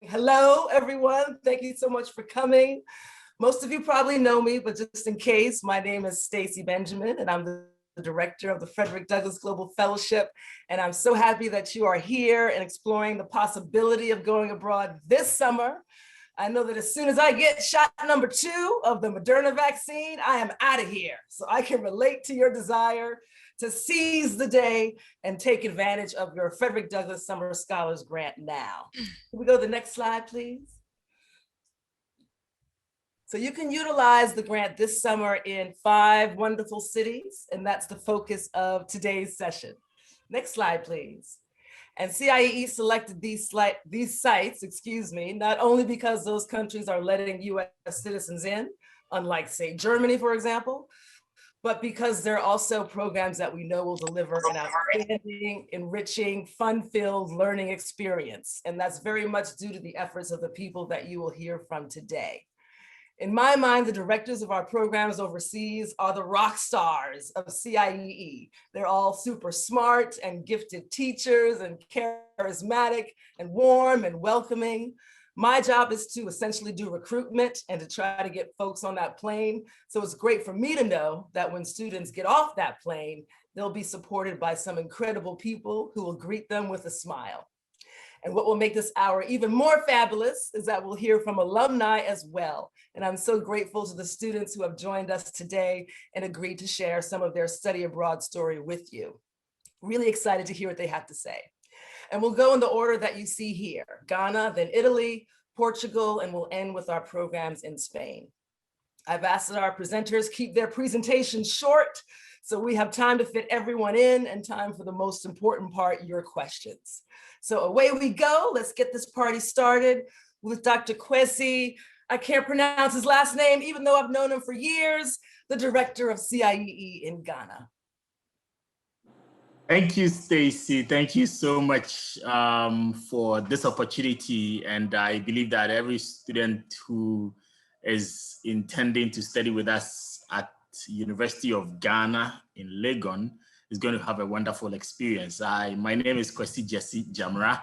Hello, everyone. Thank you so much for coming. Most of you probably know me, but just in case, my name is Stacy Benjamin, and I'm the director of the Frederick Douglass Global Fellowship. And I'm so happy that you are here and exploring the possibility of going abroad this summer. I know that as soon as I get shot number 2 of the Moderna vaccine, I am out of here. So I can relate to your desire to seize the day and take advantage of your Frederick Douglass Summer Scholars Grant now. Can we go to the next slide, please? So you can utilize the grant this summer in 5 wonderful cities, and that's the focus of today's session. Next slide, please. And CIEE selected these sites, not only because those countries are letting US citizens in, unlike say Germany, for example, but because there are also programs that we know will deliver an outstanding, enriching, fun-filled learning experience. And that's very much due to the efforts of the people that you will hear from today. In my mind, the directors of our programs overseas are the rock stars of CIEE. They're all super smart and gifted teachers and charismatic and warm and welcoming. My job is to essentially do recruitment and to try to get folks on that plane. So it's great for me to know that when students get off that plane, they'll be supported by some incredible people who will greet them with a smile. And what will make this hour even more fabulous is that we'll hear from alumni as well. And I'm so grateful to the students who have joined us today and agreed to share some of their study abroad story with you. Really excited to hear what they have to say. And we'll go in the order that you see here: Ghana, then Italy, Portugal, and we'll end with our programs in Spain. I've asked that our presenters keep their presentations short so we have time to fit everyone in and time for the most important part, your questions. So away we go. Let's get this party started with Dr. Kwesi. I can't pronounce his last name, even though I've known him for years, the director of CIEE in Ghana. Thank you, Stacy. Thank you so much for this opportunity. And I believe that every student who is intending to study with us at University of Ghana in Legon is going to have a wonderful experience. My name is Kwesi Jesse Jamra.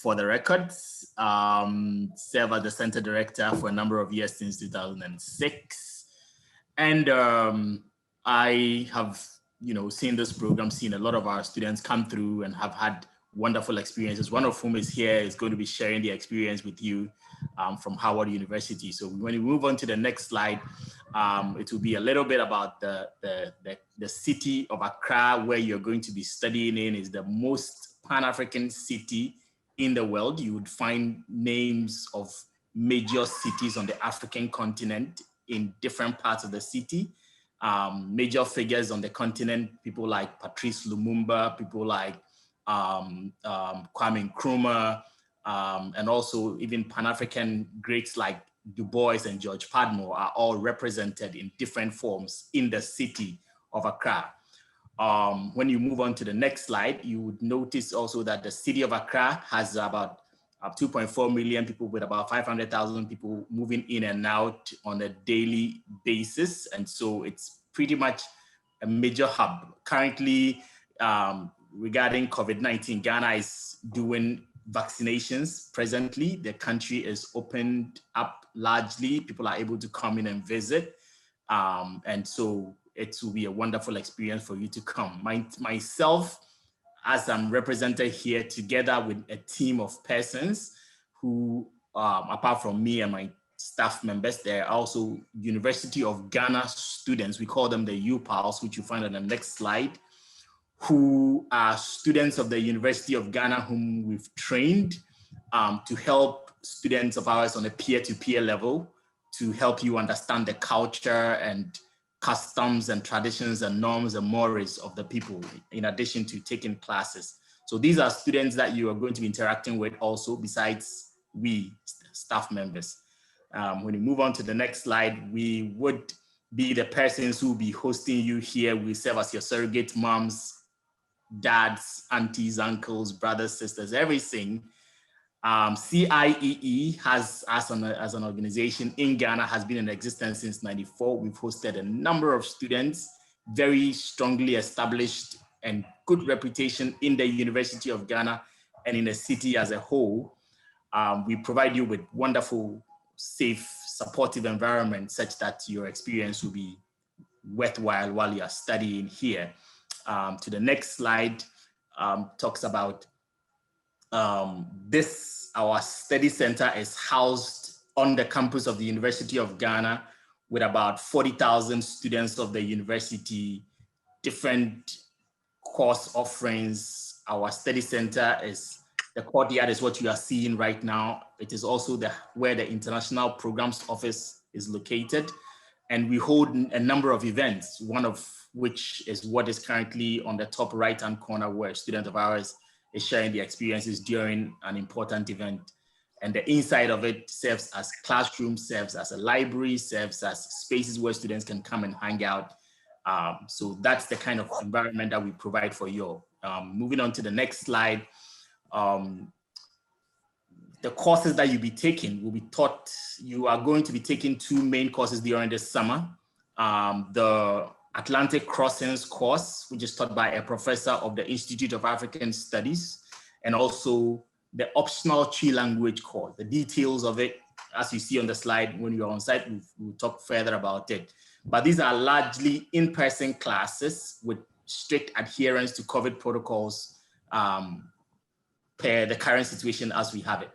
For the record, serve as the center director for a number of years since 2006. And I have seen this program, seen a lot of our students come through and have had wonderful experiences. One of whom is here is going to be sharing the experience with you from Howard University. So when we move on to the next slide, it will be a little bit about the city of Accra, where you're going to be studying in. Is the most Pan-African city in the world. You would find names of major cities on the African continent in different parts of the city. Major figures on the continent, people like Patrice Lumumba, people like Kwame Nkrumah, and also even Pan-African greats like Du Bois and George Padmore are all represented in different forms in the city of Accra. When you move on to the next slide, you would notice also that the city of Accra has about 2.4 million people, with about 500,000 people moving in and out on a daily basis. And so it's pretty much a major hub. Currently, regarding COVID-19, Ghana is doing vaccinations presently. The country is opened up largely. People are able to come in and visit. And so it will be a wonderful experience for you to come. Myself, as I'm represented here together with a team of persons who, apart from me and my staff members, they're also University of Ghana students. We call them the UPALs, which you find on the next slide, who are students of the University of Ghana whom we've trained to help students of ours on a peer-to-peer level, to help you understand the culture and customs and traditions and norms and mores of the people, in addition to taking classes. So these are students that you are going to be interacting with also, besides we staff members. When you move on to the next slide, we would be the persons who will be hosting you here. We serve as your surrogate moms, dads, aunties, uncles, brothers, sisters, everything. CIEE has, as an organization in Ghana, has been in existence since '94. We've hosted a number of students, very strongly established and good reputation in the University of Ghana and in the city as a whole. we provide you with wonderful, safe, supportive environment such that your experience will be worthwhile while you are studying here. To the next slide, talks about our study center is housed on the campus of the University of Ghana with about 40,000 students of the university, different course offerings. Our study center is, the courtyard is what you are seeing right now. It is also where the International Programs Office is located. And we hold a number of events, one of which is what is currently on the top right-hand corner, where a student of ours is sharing the experiences during an important event. And the inside of it serves as classroom, serves as a library, serves as spaces where students can come and hang out. So that's the kind of environment that we provide for you. Moving on to the next slide. The courses that you'll be taking will be taught, you are going to be taking two main courses during this summer. The Atlantic Crossings course, which is taught by a professor of the Institute of African Studies, and also the optional Twi language course. The details of it, as you see on the slide, when you're on site, we'll talk further about it. But these are largely in-person classes with strict adherence to COVID protocols per the current situation as we have it.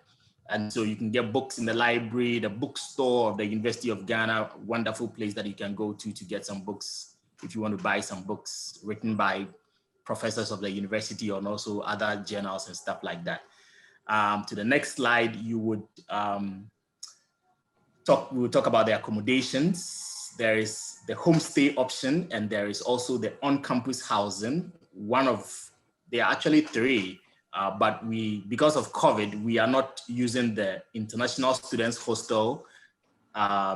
And so you can get books in the library, the bookstore of the University of Ghana, wonderful place that you can go to get some books if you want to buy some books written by professors of the university and also other journals and stuff like that. To the next slide, you would we'll talk about the accommodations. There is the homestay option, and there is also the on-campus housing. There are actually three. But because of COVID, we are not using the international students hostel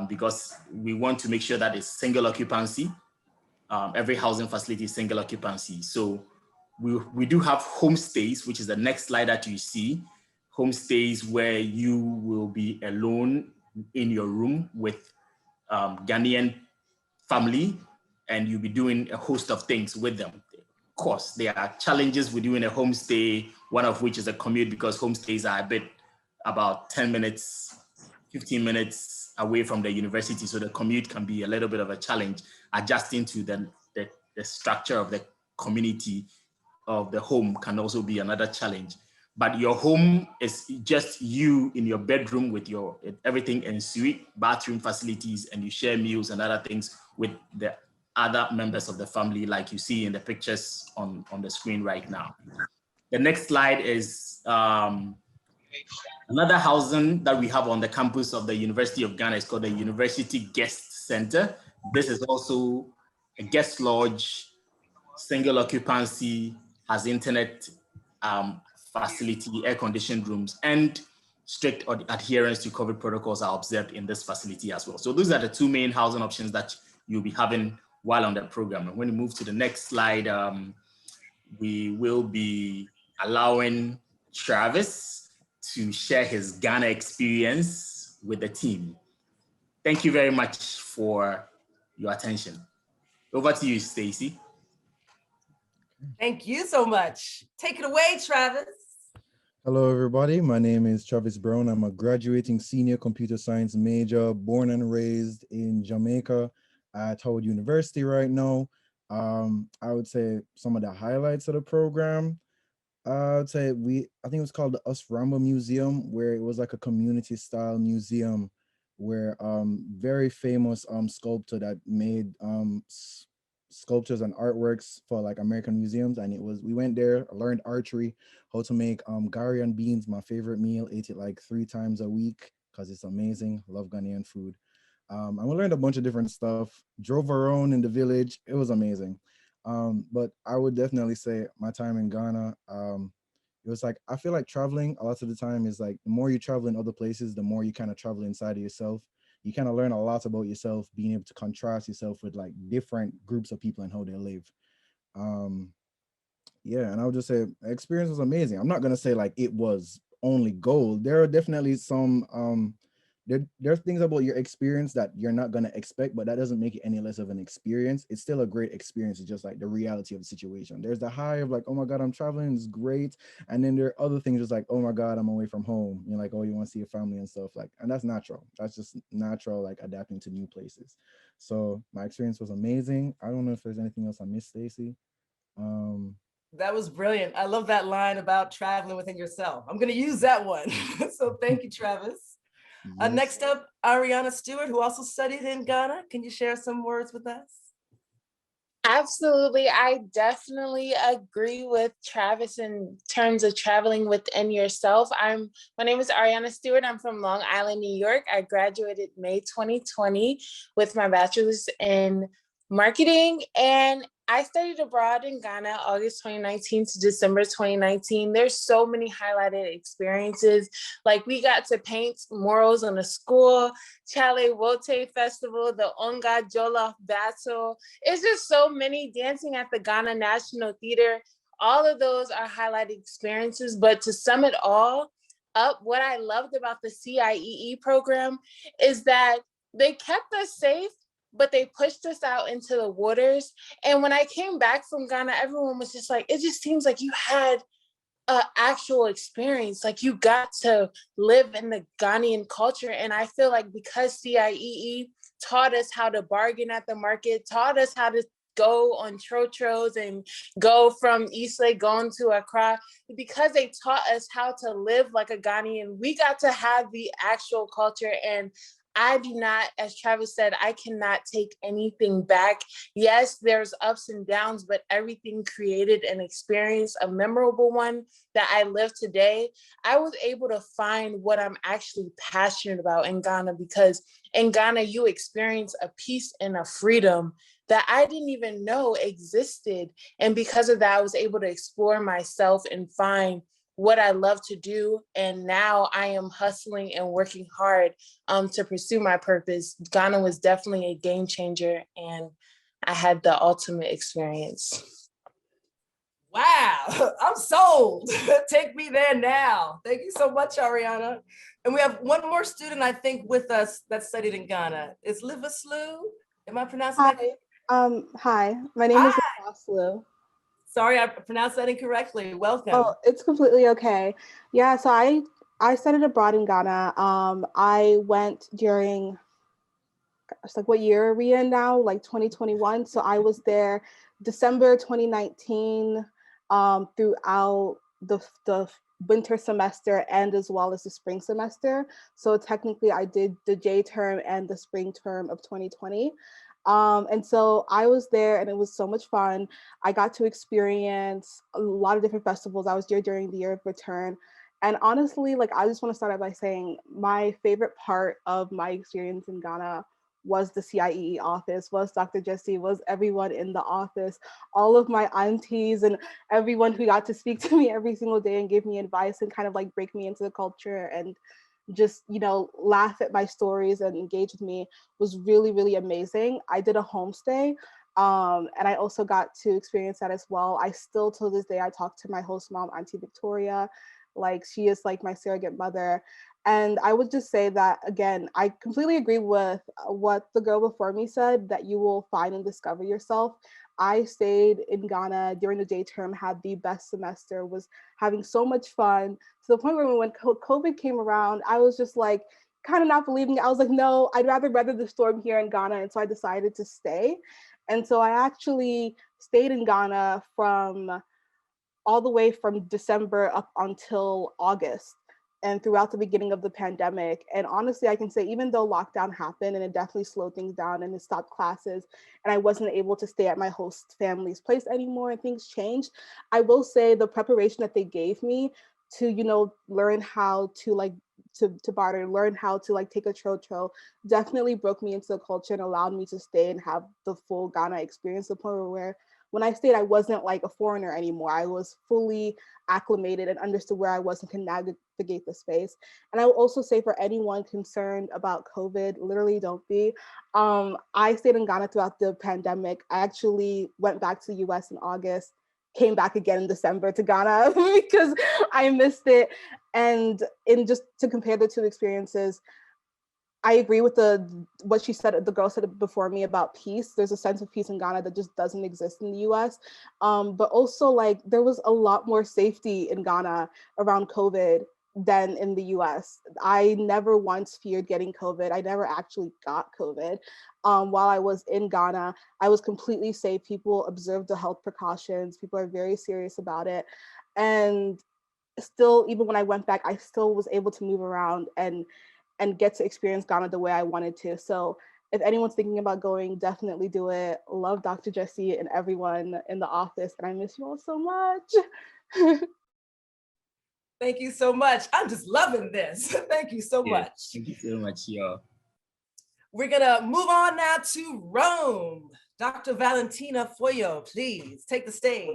because we want to make sure that it's single occupancy. Every housing facility is single occupancy. So we do have homestays, which is the next slide that you see. Homestays where you will be alone in your room with Ghanaian family, and you'll be doing a host of things with them. Of course, there are challenges with doing a homestay, one of which is a commute, because homestays are about 10 minutes, 15 minutes away from the university. So the commute can be a little bit of a challenge. Adjusting to the structure of the community of the home can also be another challenge. But your home is just you in your bedroom with everything en suite, bathroom facilities, and you share meals and other things with the other members of the family, like you see in the pictures on the screen right now. The next slide is another housing that we have on the campus of the University of Ghana. Is called the University Guest Center. This is also a guest lodge, single occupancy, has internet facility, air-conditioned rooms, and strict adherence to COVID protocols are observed in this facility as well. So those are the two main housing options that you'll be having while on the program. And when we move to the next slide, we will be allowing Travis to share his Ghana experience with the team. Thank you very much for your attention. Over to you, Stacy. Thank you so much. Take it away, Travis. Hello, everybody. My name is Travis Brown. I'm a graduating senior computer science major, born and raised in Jamaica at Howard University right now. I would say some of the highlights of the program. I would say I think it was called the Us Ramba Museum, where it was like a community style museum where very famous sculptor that made sculptures and artworks for like American museums. And we went there, learned archery, how to make gari and beans, my favorite meal, ate it like 3 times a week because it's amazing. Love Ghanaian food. And we learned a bunch of different stuff, drove around in the village. It was amazing. But I would definitely say my time in Ghana, it was like, I feel like traveling a lot of the time is like, the more you travel in other places, the more you kind of travel inside of yourself. You kind of learn a lot about yourself, being able to contrast yourself with like different groups of people and how they live. Yeah, and I would just say the experience was amazing. I'm not gonna say like it was only gold. There are definitely some there's things about your experience that you're not going to expect, but that doesn't make it any less of an experience. It's still a great experience. It's just like the reality of the situation. There's the high of like, oh my God, I'm traveling, it's great. And then there are other things just like, oh my God, I'm away from home. You're like, oh, you want to see your family and stuff like, and that's natural. That's just natural, like adapting to new places. So my experience was amazing. I don't know if there's anything else I missed, Stacey. That was brilliant. I love that line about traveling within yourself. I'm going to use that one. So thank you, Travis. Yes. Next up, Ariana Stewart, who also studied in Ghana. Can you share some words with us? Absolutely. I definitely agree with Travis in terms of traveling within yourself. My name is Ariana Stewart. I'm from Long Island, New York. I graduated May 2020 with my bachelor's in marketing, and I studied abroad in Ghana, August 2019 to December 2019. There's so many highlighted experiences. Like we got to paint murals on the school, Chale Wote Festival, the Onga Jollof Battle. It's just so many, dancing at the Ghana National Theater. All of those are highlighted experiences. But to sum it all up, what I loved about the CIEE program is that they kept us safe, but they pushed us out into the waters. And when I came back from Ghana, everyone was just like, it just seems like you had an actual experience. Like you got to live in the Ghanaian culture. And I feel like because CIEE taught us how to bargain at the market, taught us how to go on trotros and go from East Legon to Accra, because they taught us how to live like a Ghanaian, we got to have the actual culture. And I do not, as Travis said, I cannot take anything back. Yes, there's ups and downs, but everything created an experience, a memorable one that I live today. I was able to find what I'm actually passionate about in Ghana, because in Ghana, you experience a peace and a freedom that I didn't even know existed. And because of that, I was able to explore myself and find what I love to do. And now I am hustling and working hard to pursue my purpose. Ghana was definitely a game changer, and I had the ultimate experience. Wow, I'm sold. Take me there now. Thank you so much, Ariana. And we have one more student, I think, with us that studied in Ghana. Is Liva Slew? Am I pronouncing that? Hi, my name is Liva Slew. Sorry, I pronounced that incorrectly. Welcome. Oh, it's completely okay. Yeah, so I studied abroad in Ghana. I went during, it's like, what year are we in now? Like 2021. So I was there December 2019 throughout the winter semester and as well as the spring semester. So technically I did the J term and the spring term of 2020. And so I was there and it was so much fun. I got to experience a lot of different festivals. I was there during the year of return. And honestly, like, I just want to start out by saying my favorite part of my experience in Ghana was the CIEE office, was Dr. Jesse, was everyone in the office, all of my aunties and everyone who got to speak to me every single day and give me advice and kind of like break me into the culture and just, you know, laugh at my stories and engage with me was really, really amazing. I did a homestay and I also got to experience that as well. I still, till this day, I talk to my host mom, Auntie Victoria, like she is like my surrogate mother. And I would just say that, again, I completely agree with what the girl before me said, that you will find and discover yourself. I stayed in Ghana during the J term, had the best semester, was having so much fun, to the point where when COVID came around, I was just like, kind of not believing it. I was like, no, I'd rather weather the storm here in Ghana. And so I decided to stay. And so I actually stayed in Ghana from all the way from December up until August and throughout the beginning of the pandemic. And honestly, I can say, even though lockdown happened and it definitely slowed things down and it stopped classes and I wasn't able to stay at my host family's place anymore and things changed, I will say the preparation that they gave me to, you know, learn how to like to barter, learn how to like take a trotro, definitely broke me into the culture and allowed me to stay and have the full Ghana experience, to the point where when I stayed, I wasn't like a foreigner anymore. I was fully acclimated and understood where I was and can navigate the space. And I will also say, for anyone concerned about COVID, literally don't be. I stayed in Ghana throughout the pandemic. I actually went back to the US in August, came back again in December to Ghana because I missed it. And in just to compare the two experiences, I agree with what she said, the girl said before me about peace. There's a sense of peace in Ghana that just doesn't exist in the US. But also like there was a lot more safety in Ghana around COVID than in the US. I never once feared getting COVID. I never actually got COVID. While I was in Ghana, I was completely safe. People observed the health precautions. People are very serious about it. And still, even when I went back, I still was able to move around and get to experience Ghana the way I wanted to. So if anyone's thinking about going, definitely do it. Love Dr. Jessie and everyone in the office, and I miss you all so much. Thank you so much. I'm just loving this. Thank you so much. Thank you so much, y'all. We're gonna move on now to Rome. Dr. Valentina Foyo, please take the stage.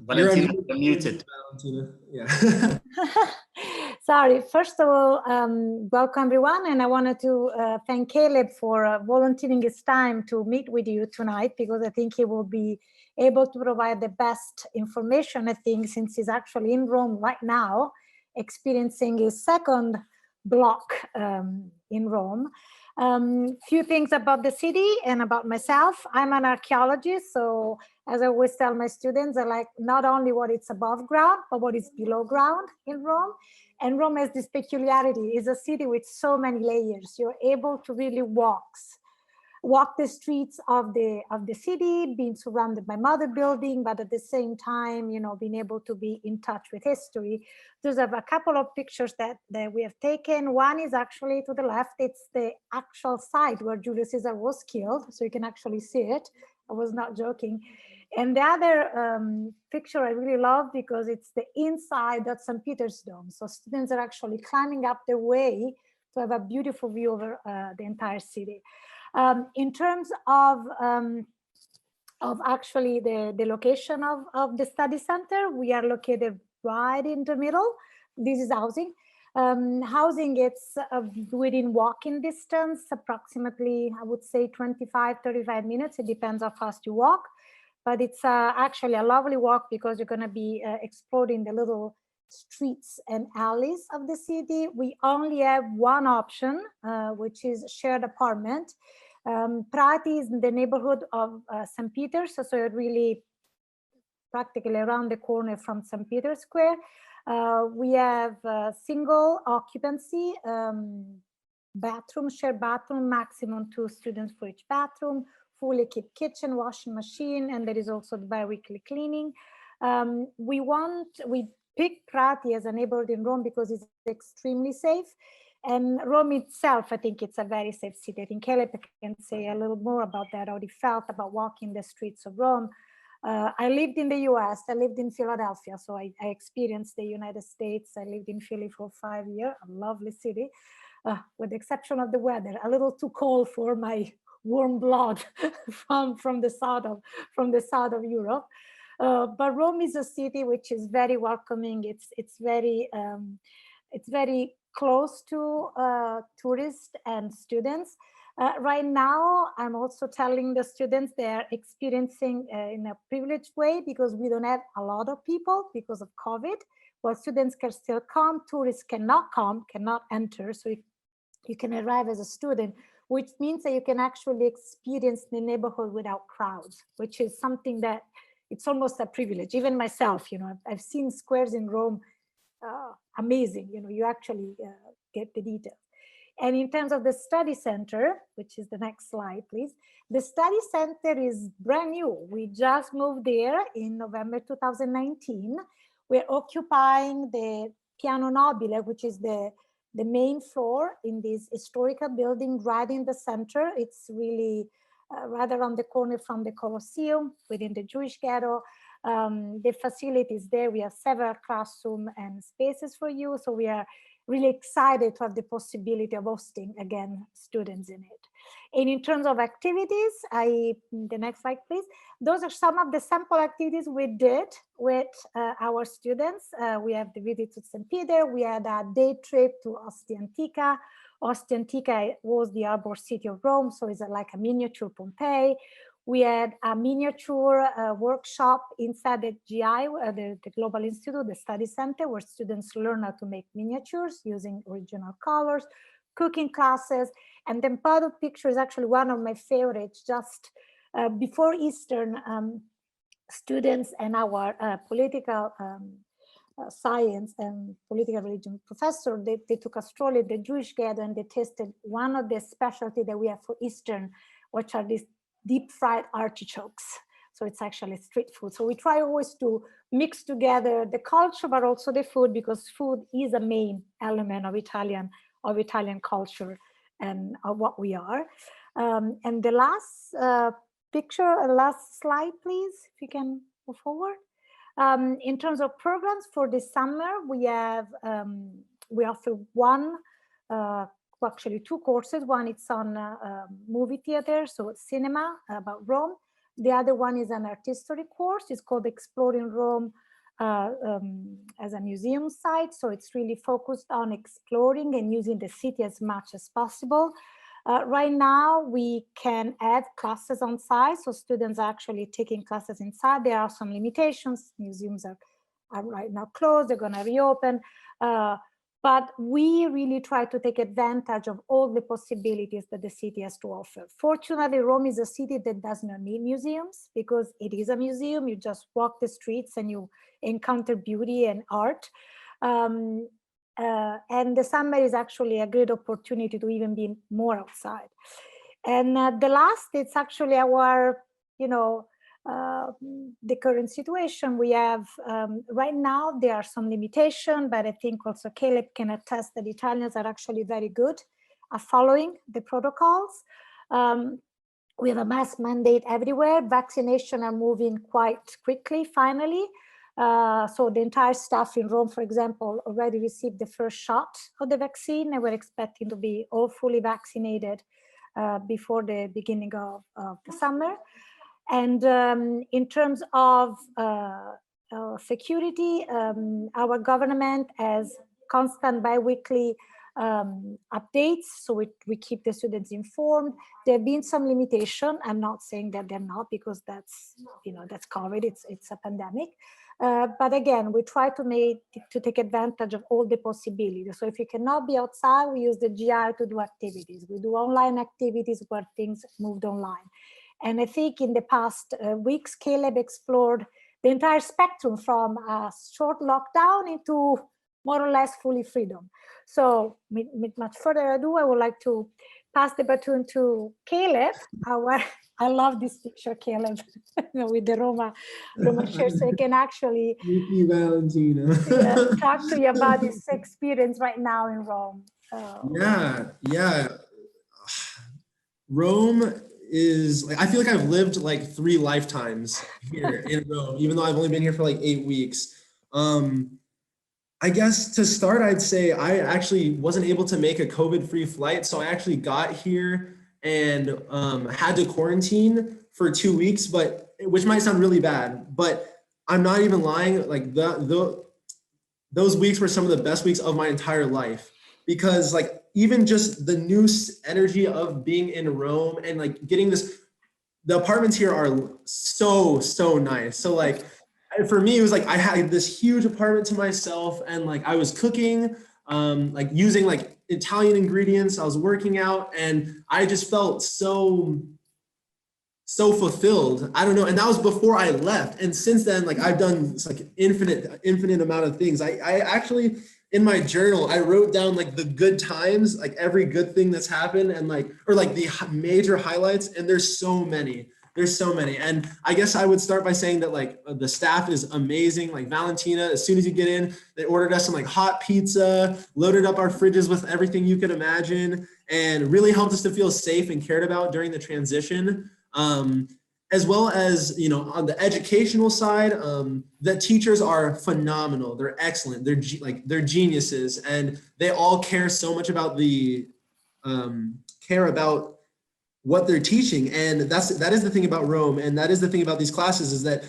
Valentina, you're muted. Valentina. Yeah. Sorry, first of all, welcome everyone. And I wanted to thank Caleb for volunteering his time to meet with you tonight, because I think he will be able to provide the best information, I think, since he's actually in Rome right now, experiencing his second block in Rome. Few things about the city and about myself. I'm an archaeologist, so as I always tell my students, I like not only what is above ground, but what is below ground in Rome. And Rome has this peculiarity. It's a city with so many layers. You're able to really walk the streets of the city, being surrounded by modern building, but at the same time, you know, being able to be in touch with history. There's a couple of pictures that we have taken. One is actually to the left. It's the actual site where Julius Caesar was killed, so you can actually see it. I was not joking. And the other picture I really love, because it's the inside of St. Peter's Dome. So students are actually climbing up the way to have a beautiful view over the entire city. In terms of actually the location of the study center, we are located right in the middle. This is housing. Housing, it's within walking distance, approximately, I would say 25, 35 minutes. It depends how fast you walk. But it's actually a lovely walk, because you're going to be exploring the little streets and alleys of the city. We only have one option, which is shared apartment. Prati is in the neighborhood of St. Peter's, so you're really practically around the corner from St. Peter's Square. We have single occupancy, bathroom, shared bathroom, maximum 2 students for each bathroom, fully equipped kitchen, washing machine, and there is also the bi-weekly cleaning. We picked Prati as a neighborhood in Rome because it's extremely safe. And Rome itself, I think it's a very safe city. I think Caleb can say a little more about that, how he felt about walking the streets of Rome. I lived in the US, I lived in Philadelphia, so I experienced the United States. I lived in Philly for 5 years, a lovely city, with the exception of the weather, a little too cold for my warm blood from the south of Europe. But Rome is a city which is very welcoming. It's very close to tourists and students. Right now, I'm also telling the students they are experiencing in a privileged way, because we don't have a lot of people because of COVID. While students can still come, tourists cannot come, cannot enter. So you can arrive as a student, which means that you can actually experience the neighborhood without crowds, which is something that it's almost a privilege. Even myself, you know, I've seen squares in Rome, amazing. You know, you actually get the details. And in terms of the study center, which is the next slide, please. The study center is brand new. We just moved there in November 2019. We're occupying the Piano Nobile, which is the main floor in this historical building right in the center. It's really right around the corner from the Colosseum, within the Jewish ghetto. The facilities there, we have several classroom and spaces for you. So we are really excited to have the possibility of hosting again students in it. And in terms of activities, the next slide, please. Those are some of the sample activities we did with our students. We have the visit to St. Peter. We had a day trip to Ostia Antica. Ostia Antica was the harbor city of Rome, so it's like a miniature Pompeii. We had a miniature workshop inside the GI, the Global Institute, the study center, where students learn how to make miniatures using original colors, cooking classes. And the product picture is actually one of my favorites. Just before Eastern, students and our political science and political religion professor, they took a stroll at the Jewish gathering and they tasted one of the specialty that we have for Eastern, which are these deep fried artichokes. So it's actually street food. So we try always to mix together the culture, but also the food, because food is a main element of Italian culture and of what we are. And the last picture, last slide, please, if you can move forward. In terms of programs for this summer, we offer actually two courses. One is on movie theater, so cinema about Rome. The other one is an art history course. It's called Exploring Rome as a museum site. So it's really focused on exploring and using the city as much as possible. Right now, we can add classes on site, so students are actually taking classes inside. There are some limitations. Museums are right now closed, they're gonna reopen. But we really try to take advantage of all the possibilities that the city has to offer. Fortunately, Rome is a city that does not need museums, because it is a museum. You just walk the streets and you encounter beauty and art. And the summer is actually a great opportunity to even be more outside. And the last, it's actually our, the current situation we have right now. There are some limitations, but I think also Caleb can attest that Italians are actually very good at following the protocols. We have a mask mandate everywhere. Vaccination are moving quite quickly, finally. So the entire staff in Rome, for example, already received the first shot of the vaccine, and we're expecting to be all fully vaccinated before the beginning of the summer. And in terms of security, our government has constant bi-weekly updates, so we keep the students informed. There have been some limitation. I'm not saying that they're not, because that's COVID, it's a pandemic. But again, we try to take advantage of all the possibilities. So if you cannot be outside, we use the GI to do activities. We do online activities where things moved online. And I think in the past weeks, Caleb explored the entire spectrum from a short lockdown into more or less fully freedom. So with much further ado, I would like to pass the baton to Caleb. I love this picture, Caleb, with the Roma shirt, so you can actually talk to you about this experience right now in Rome. Yeah. Rome is, like, I feel like I've lived like 3 lifetimes here in Rome, even though I've only been here for like 8 weeks. I guess to start, I'd say I actually wasn't able to make a COVID-free flight. So I actually got here and had to quarantine for 2 weeks, which might sound really bad, but I'm not even lying. Like those weeks were some of the best weeks of my entire life, because like even just the new energy of being in Rome and like getting the apartments here are so nice. So like, for me, it was like I had this huge apartment to myself, and like I was cooking, like using like Italian ingredients. I was working out, and I just felt so fulfilled. I don't know, and that was before I left. And since then, like I've done like infinite amount of things. I actually, in my journal, I wrote down like the good times, like every good thing that's happened, and like the major highlights. And there's so many. And I guess I would start by saying that like the staff is amazing. Like Valentina, as soon as you get in, they ordered us some like hot pizza, loaded up our fridges with everything you could imagine, and really helped us to feel safe and cared about during the transition. As well as, on the educational side, the teachers are phenomenal. They're excellent. They're geniuses, and they all care so much about what they're teaching. And that is the thing about Rome, and that is the thing about these classes, is that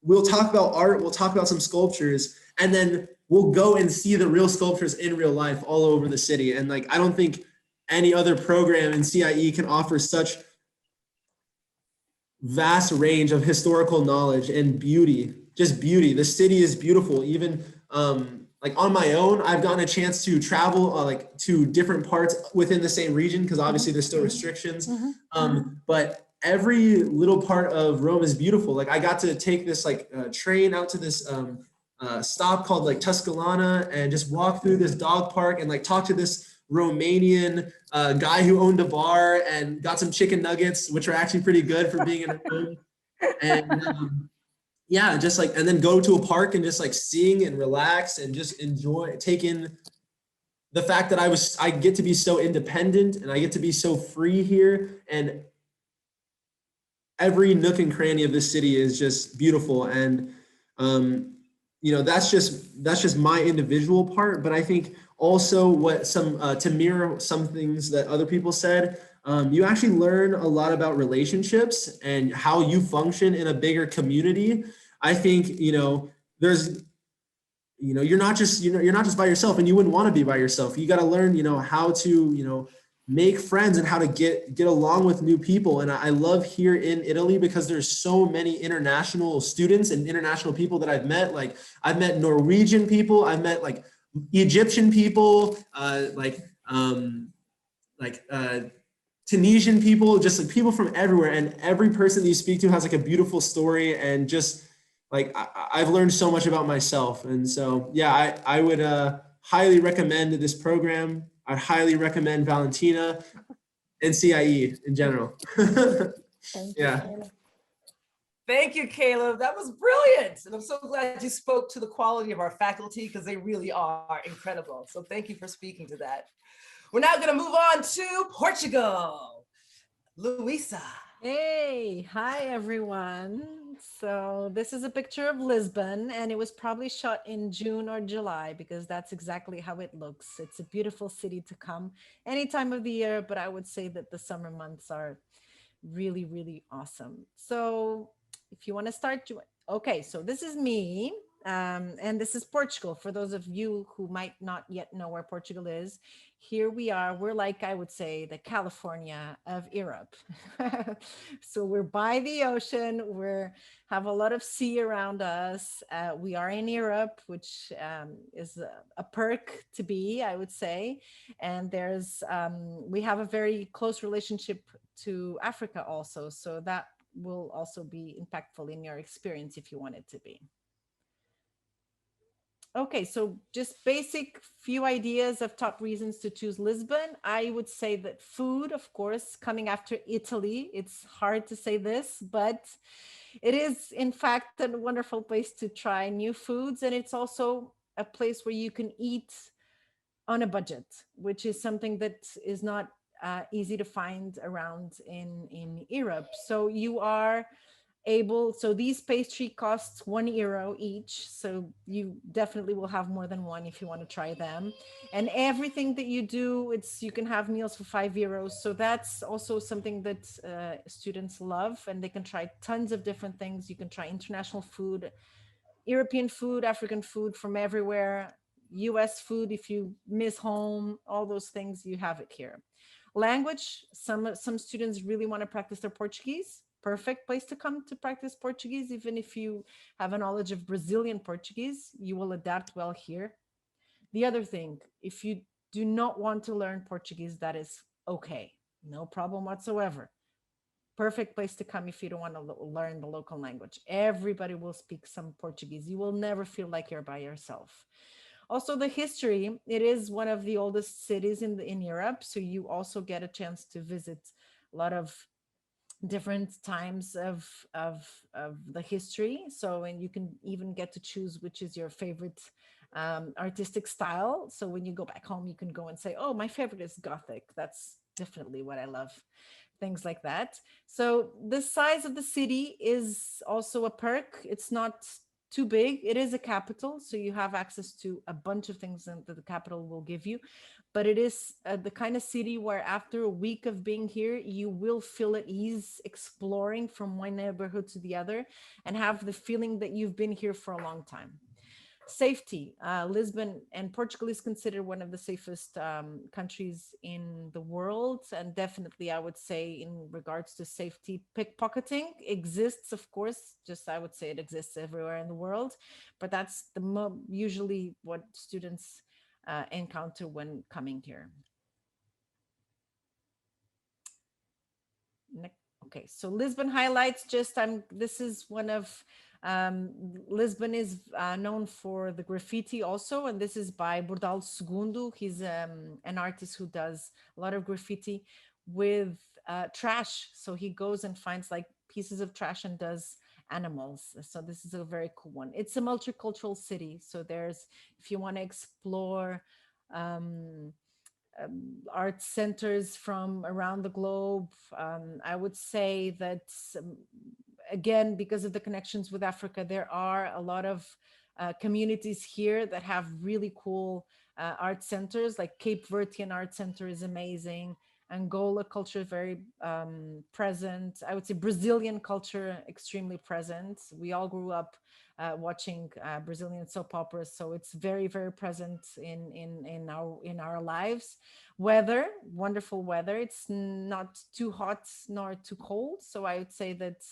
we'll talk about art, we'll talk about some sculptures, and then we'll go and see the real sculptures in real life all over the city. And like I don't think any other program in CIEE can offer such vast range of historical knowledge and beauty, just beauty. The city is beautiful. Even like on my own, I've gotten a chance to travel like to different parts within the same region, because obviously there's still restrictions. But every little part of Rome is beautiful. Like I got to take this like train out to this stop called like Tusculana and just walk through this dog park and like talk to this Romanian guy who owned a bar and got some chicken nuggets, which are actually pretty good for being in Rome. And yeah, just like, and then go to a park and just like sing and relax and just enjoy, take in the fact that I get to be so independent and I get to be so free here. And every nook and cranny of this city is just beautiful. And you know, that's just my individual part. But I think also what to mirror some things that other people said, you actually learn a lot about relationships and how you function in a bigger community. I think, you know, you're not just by yourself, and you wouldn't want to be by yourself. You got to learn, you know, how to, you know, make friends and how to get along with new people. And I love here in Italy because there's so many international students and international people that I've met. Like I've met Norwegian people, I've met like Egyptian people, Tunisian people, just like people from everywhere. And every person that you speak to has like a beautiful story, and just like I've learned so much about myself. And so, yeah, I would highly recommend this program. I'd highly recommend Valentina and CIEE in general. Yeah. Thank you, Caleb. That was brilliant. And I'm so glad you spoke to the quality of our faculty, because they really are incredible. So thank you for speaking to that. We're now going to move on to Portugal. Luisa. Hey, hi everyone. So this is a picture of Lisbon, and it was probably shot in June or July, because that's exactly how it looks. It's a beautiful city to come any time of the year, but I would say that the summer months are really, really awesome. So if you want to start, okay, so this is me. And this is Portugal. For those of you who might not yet know where Portugal is, here we are. We're like, I would say, the California of Europe. So we're by the ocean. We have a lot of sea around us. We are in Europe, which is a perk to be, I would say. And we have a very close relationship to Africa also. So that will also be impactful in your experience if you want it to be. Okay, so just basic few ideas of top reasons to choose Lisbon. I would say that food, of course, coming after Italy, it's hard to say this, but it is in fact a wonderful place to try new foods. And it's also a place where you can eat on a budget, which is something that is not easy to find around in Europe. So you are able, so these pastry costs €1 each, so you definitely will have more than one if you want to try them. And everything that you do, you can have meals for €5, so that's also something that students love, and they can try tons of different things. You can try international food, European food, African food from everywhere, US food if you miss home, all those things, you have it here. Language, some students really want to practice their Portuguese. Perfect place to come to practice Portuguese. Even if you have a knowledge of Brazilian Portuguese, you will adapt well here. The other thing, if you do not want to learn Portuguese, that is okay. No problem whatsoever. Perfect place to come if you don't want to learn the local language. Everybody will speak some Portuguese. You will never feel like you're by yourself. Also, the history, it is one of the oldest cities in Europe. So you also get a chance to visit a lot of different times of the history. So, and you can even get to choose which is your favorite artistic style. So when you go back home, you can go and say, oh, my favorite is Gothic. That's definitely what I love. Things like that. So the size of the city is also a perk. It's not too big. It is a capital, so you have access to a bunch of things that the capital will give you. But it is the kind of city where after a week of being here, you will feel at ease exploring from one neighborhood to the other and have the feeling that you've been here for a long time. Safety. Lisbon and Portugal is considered one of the safest countries in the world. And definitely, I would say, in regards to safety, pickpocketing exists, of course. Just I would say it exists everywhere in the world. But that's usually what students encounter when coming here. Okay, so Lisbon highlights. This is one of Lisbon is known for the graffiti also, and this is by Bordal Segundo. He's an artist who does a lot of graffiti with trash. So he goes and finds like pieces of trash and does animals. So this is a very cool one. It's a multicultural city. So if you want to explore art centers from around the globe. I would say that, again, because of the connections with Africa, there are a lot of communities here that have really cool art centers, like Cape Verdean Art Center is amazing. Angola culture very present. I would say Brazilian culture extremely present. We all grew up watching Brazilian soap operas, so it's very, very present in our lives. Weather, wonderful weather. It's not too hot nor too cold, so I would say that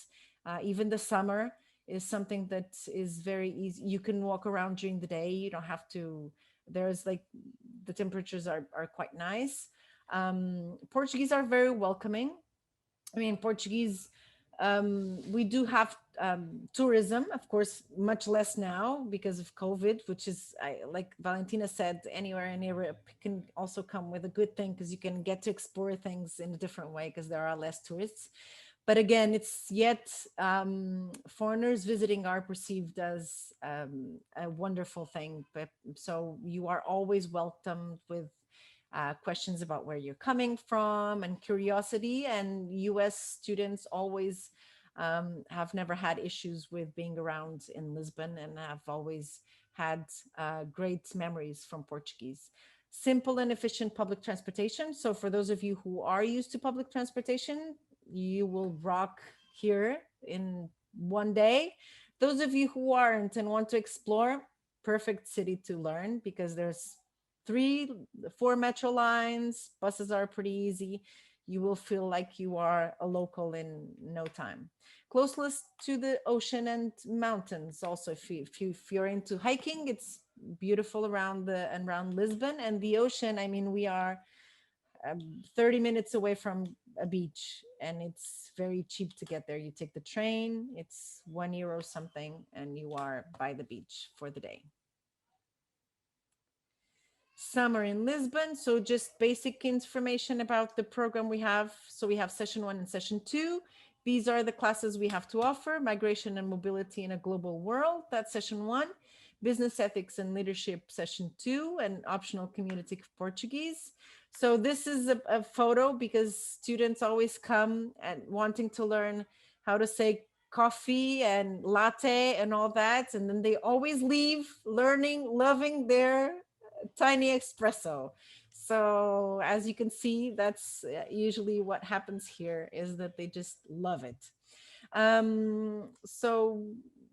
even the summer is something that is very easy. You can walk around during the day. You don't have to. There's like the temperatures are quite nice. Portuguese are very welcoming. I mean, Portuguese, we do have tourism, of course, much less now because of COVID, which is, like Valentina said, anywhere in Europe can also come with a good thing because you can get to explore things in a different way because there are less tourists. But again, it's yet foreigners visiting are perceived as a wonderful thing. But so you are always welcomed with questions about where you're coming from and curiosity. And US students always have never had issues with being around in Lisbon and have always had great memories from Portuguese. Simple and efficient public transportation. So for those of you who are used to public transportation, you will rock here in one day. Those of you who aren't and want to explore, perfect city to learn because there's 4 metro lines, buses are pretty easy. You will feel like you are a local in no time. Closest to the ocean and mountains. Also, if you're into hiking, it's beautiful around Lisbon. And the ocean, I mean, we are 30 minutes away from a beach and it's very cheap to get there. You take the train, it's €1 something, and you are by the beach for the day. Summer in Lisbon. So just basic information about the program we have. So we have session 1 and session 2. These are the classes we have to offer: migration and mobility in a global world. That's session 1. Business ethics and leadership, session 2, and optional community Portuguese. So this is a photo because students always come and wanting to learn how to say coffee and latte and all that. And then they always leave learning, loving their tiny espresso. So as you can see, that's usually what happens here, is that they just love it. So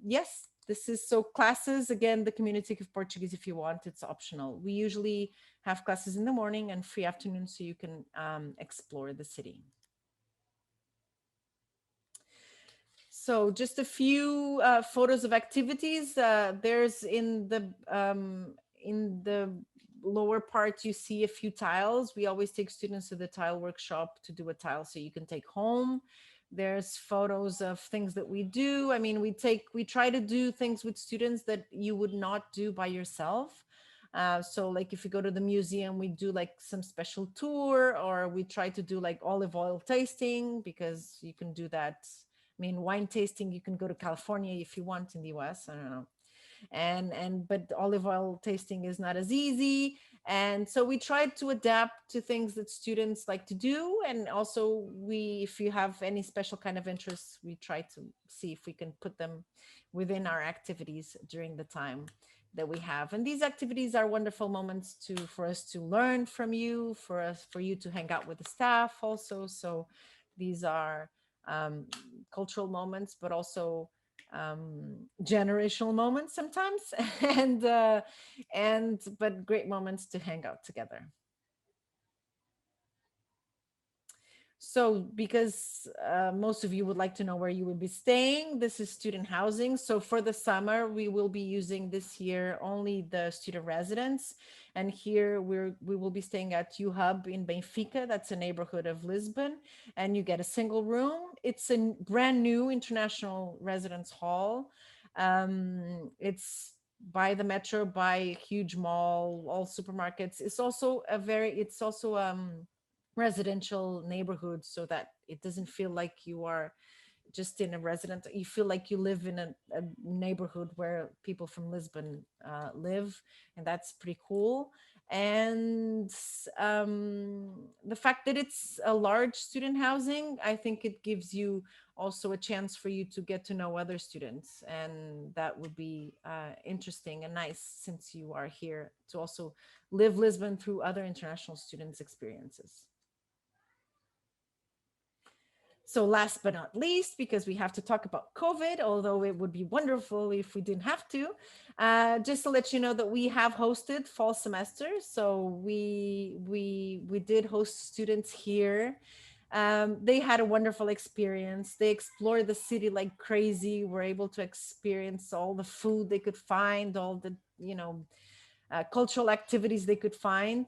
yes, this is so classes. Again, the community of Portuguese, if you want, it's optional. We usually have classes in the morning and free afternoon so you can explore the city. So just a few photos of activities. There's in the lower part, you see a few tiles. We always take students to the tile workshop to do a tile so you can take home. There's photos of things that we do. I mean, we try to do things with students that you would not do by yourself. So like if you go to the museum, we do like some special tour, or we try to do like olive oil tasting, because you can do that. I mean, wine tasting, you can go to California if you want in the US, I don't know. But olive oil tasting is not as easy. And so we try to adapt to things that students like to do. And also if you have any special kind of interests, we try to see if we can put them within our activities during the time that we have. And these activities are wonderful moments for us to learn from you, for you to hang out with the staff also. So these are cultural moments, but also generational moments sometimes, but great moments to hang out together. So because most of you would like to know where you would be staying, this is student housing. So for the summer, we will be using this year only the student residence. And here we will be staying at U-Hub in Benfica. That's a neighborhood of Lisbon. And you get a single room. It's a brand new international residence hall. It's by the metro, by a huge mall, all supermarkets. It's also residential neighborhood, so that it doesn't feel like you are just in a resident. You feel like you live in a neighborhood where people from Lisbon live, and that's pretty cool. And the fact that it's a large student housing, I think it gives you also a chance for you to get to know other students, and that would be interesting and nice, since you are here to also live Lisbon through other international students' experiences. So last but not least, because we have to talk about COVID, although it would be wonderful if we didn't have to, just to let you know that we have hosted fall semester. So we did host students here. They had a wonderful experience. They explored the city like crazy. Were able to experience all the food they could find, all the, cultural activities they could find.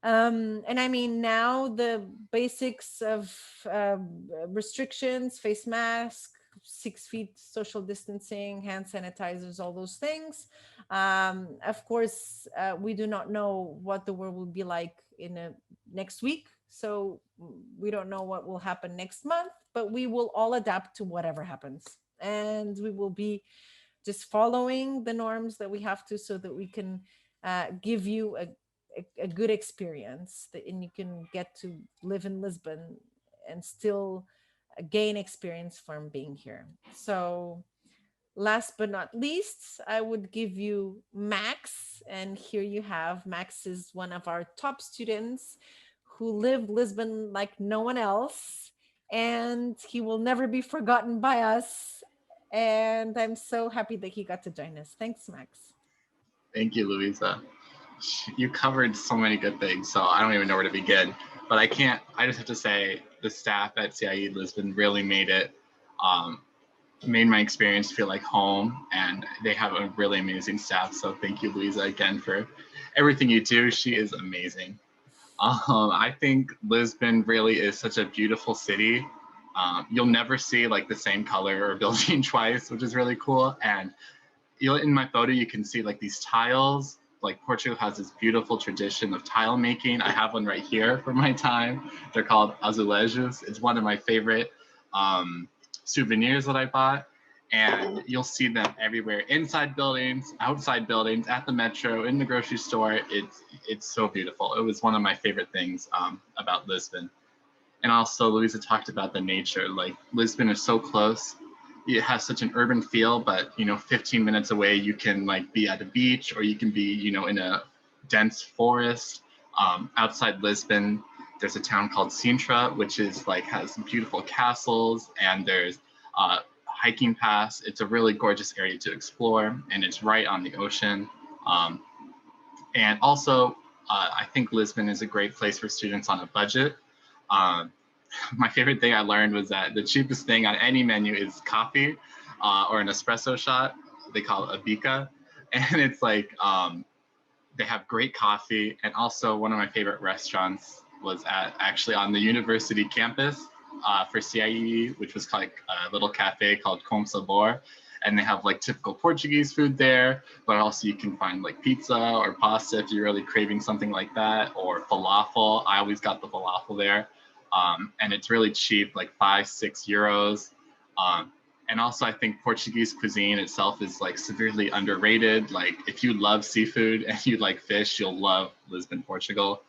And I mean, now the basics of restrictions, face mask, 6 feet social distancing, hand sanitizers, all those things. Of course, we do not know what the world will be like next week. So we don't know what will happen next month, but we will all adapt to whatever happens. And we will be just following the norms that we have to, so that we can give you a good experience, and you can get to live in Lisbon and still gain experience from being here. So last but not least, I would give you Max, and here you have Max is one of our top students who lived Lisbon like no one else, and he will never be forgotten by us. And I'm so happy that he got to join us. Thanks, Max. Thank you, Luisa. You covered so many good things, so I don't even know where to begin. But I just have to say the staff at CIEE Lisbon really made my experience feel like home, and they have a really amazing staff. So thank you, Luisa, again for everything you do. She is amazing. I think Lisbon really is such a beautiful city. You'll never see like the same color or building twice, which is really cool. And in my photo, you can see like these tiles. Like Portugal has this beautiful tradition of tile making. I have one right here from my time. They're called azulejos. It's one of my favorite souvenirs that I bought. And you'll see them everywhere, inside buildings, outside buildings, at the metro, in the grocery store. It's so beautiful. It was one of my favorite things about Lisbon. And also Luisa talked about the nature. Like Lisbon is so close. It has such an urban feel, but 15 minutes away, you can like be at a beach, or you can be, in a dense forest. Outside Lisbon, there's a town called Sintra, which is like has beautiful castles, and there's hiking paths. It's a really gorgeous area to explore, and it's right on the ocean. And also, I think Lisbon is a great place for students on a budget. My favorite thing I learned was that the cheapest thing on any menu is coffee or an espresso shot. They call it a bica. And it's like, they have great coffee. And also one of my favorite restaurants was actually on the university campus for CIEE, which was like a little cafe called Com Sabor. And they have like typical Portuguese food there, but also you can find like pizza or pasta if you're really craving something like that, or falafel. I always got the falafel there. And it's really cheap, like 5-6 euros. And also I think Portuguese cuisine itself is like severely underrated. Like if you love seafood and you like fish, you'll love Lisbon, Portugal.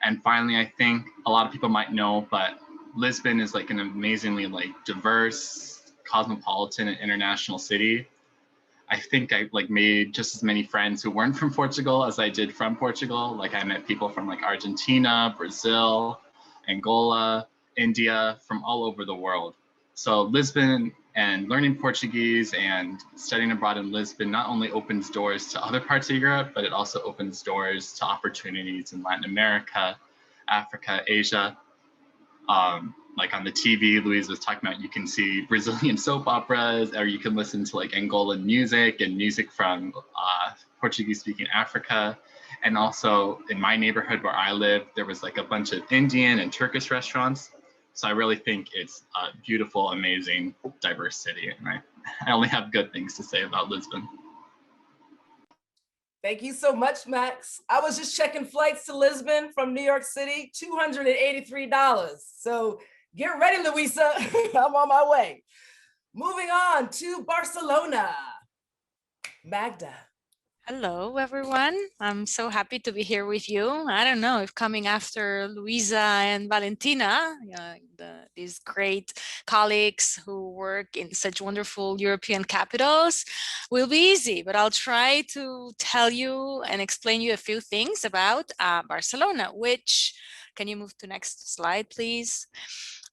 And finally, I think a lot of people might know, but Lisbon is like an amazingly like diverse, cosmopolitan and international city. I think I like made just as many friends who weren't from Portugal as I did from Portugal. Like I met people from like Argentina, Brazil, Angola, India, from all over the world. So Lisbon And learning Portuguese and studying abroad in Lisbon not only opens doors to other parts of Europe, but it also opens doors to opportunities in Latin America, Africa, Asia. Like on the TV, Louise was talking about, you can see Brazilian soap operas, or you can listen to like Angolan music and music from Portuguese speaking Africa. And also in my neighborhood where I live, there was like a bunch of Indian and Turkish restaurants. So I really think it's a beautiful, amazing, diverse city. And I only have good things to say about Lisbon. Thank you so much, Max. I was just checking flights to Lisbon from New York City, $283. So get ready, Luisa. I'm on my way. Moving on to Barcelona. Magda. Hello, everyone. I'm so happy to be here with you. I don't know if coming after Luisa and Valentina, these great colleagues who work in such wonderful European capitals, will be easy, but I'll try to tell you and explain you a few things about Barcelona, which, can you move to next slide, please?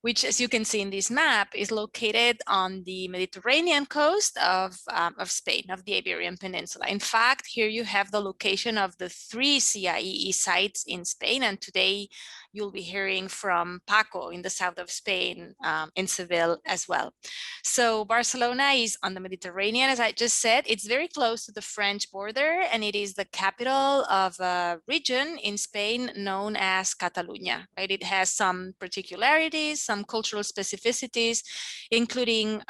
Which, as you can see in this map, is located on the Mediterranean coast of Spain, of the Iberian Peninsula. In fact, here you have the location of the 3 CIEE sites in Spain, and today you'll be hearing from Paco in the south of Spain, in Seville as well. So Barcelona is on the Mediterranean, as I just said. It's very close to the French border, and it is the capital of a region in Spain known as Catalonia. Right? It has some particularities, some cultural specificities, including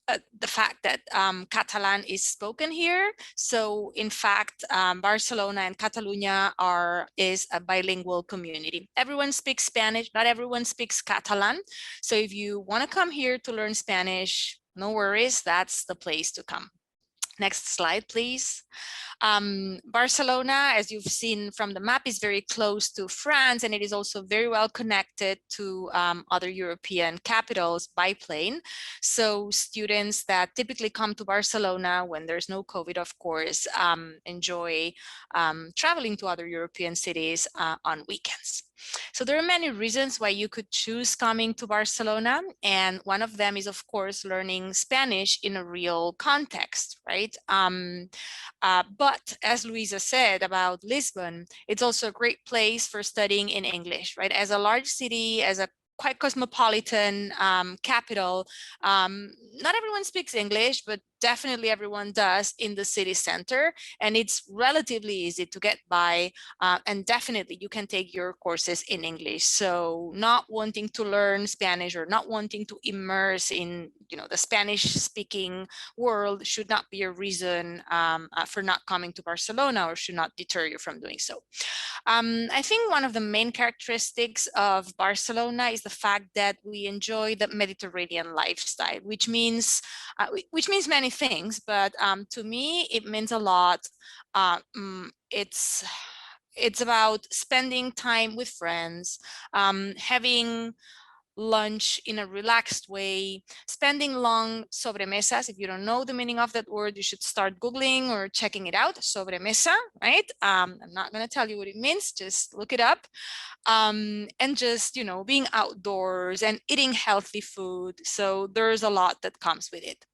the fact that Catalan is spoken here. So in fact, Barcelona and Catalonia is a bilingual community. Everyone speaks Spanish, not everyone speaks Catalan. So if you want to come here to learn Spanish, no worries, that's the place to come. Next slide, please. Barcelona, as you've seen from the map, is very close to France, and it is also very well connected to other European capitals by plane. So students that typically come to Barcelona when there's no COVID, of course, enjoy traveling to other European cities on weekends. So there are many reasons why you could choose coming to Barcelona, and one of them is, of course, learning Spanish in a real context, right? But as Luisa said about Lisbon, it's also a great place for studying in English, right? As a large city, as a quite cosmopolitan capital, not everyone speaks English, but definitely everyone does in the city center, and it's relatively easy to get by, and definitely you can take your courses in English. So not wanting to learn Spanish or not wanting to immerse in the Spanish speaking world should not be a reason for not coming to Barcelona, or should not deter you from doing so. I think one of the main characteristics of Barcelona is the fact that we enjoy the Mediterranean lifestyle, which means many things, but to me it means a lot. It's about spending time with friends, having lunch in a relaxed way, spending long sobremesas. If you don't know the meaning of that word, you should start Googling or checking it out. Sobremesa, right? I'm not going to tell you what it means, just look it up. And just, being outdoors and eating healthy food. So there's a lot that comes with it.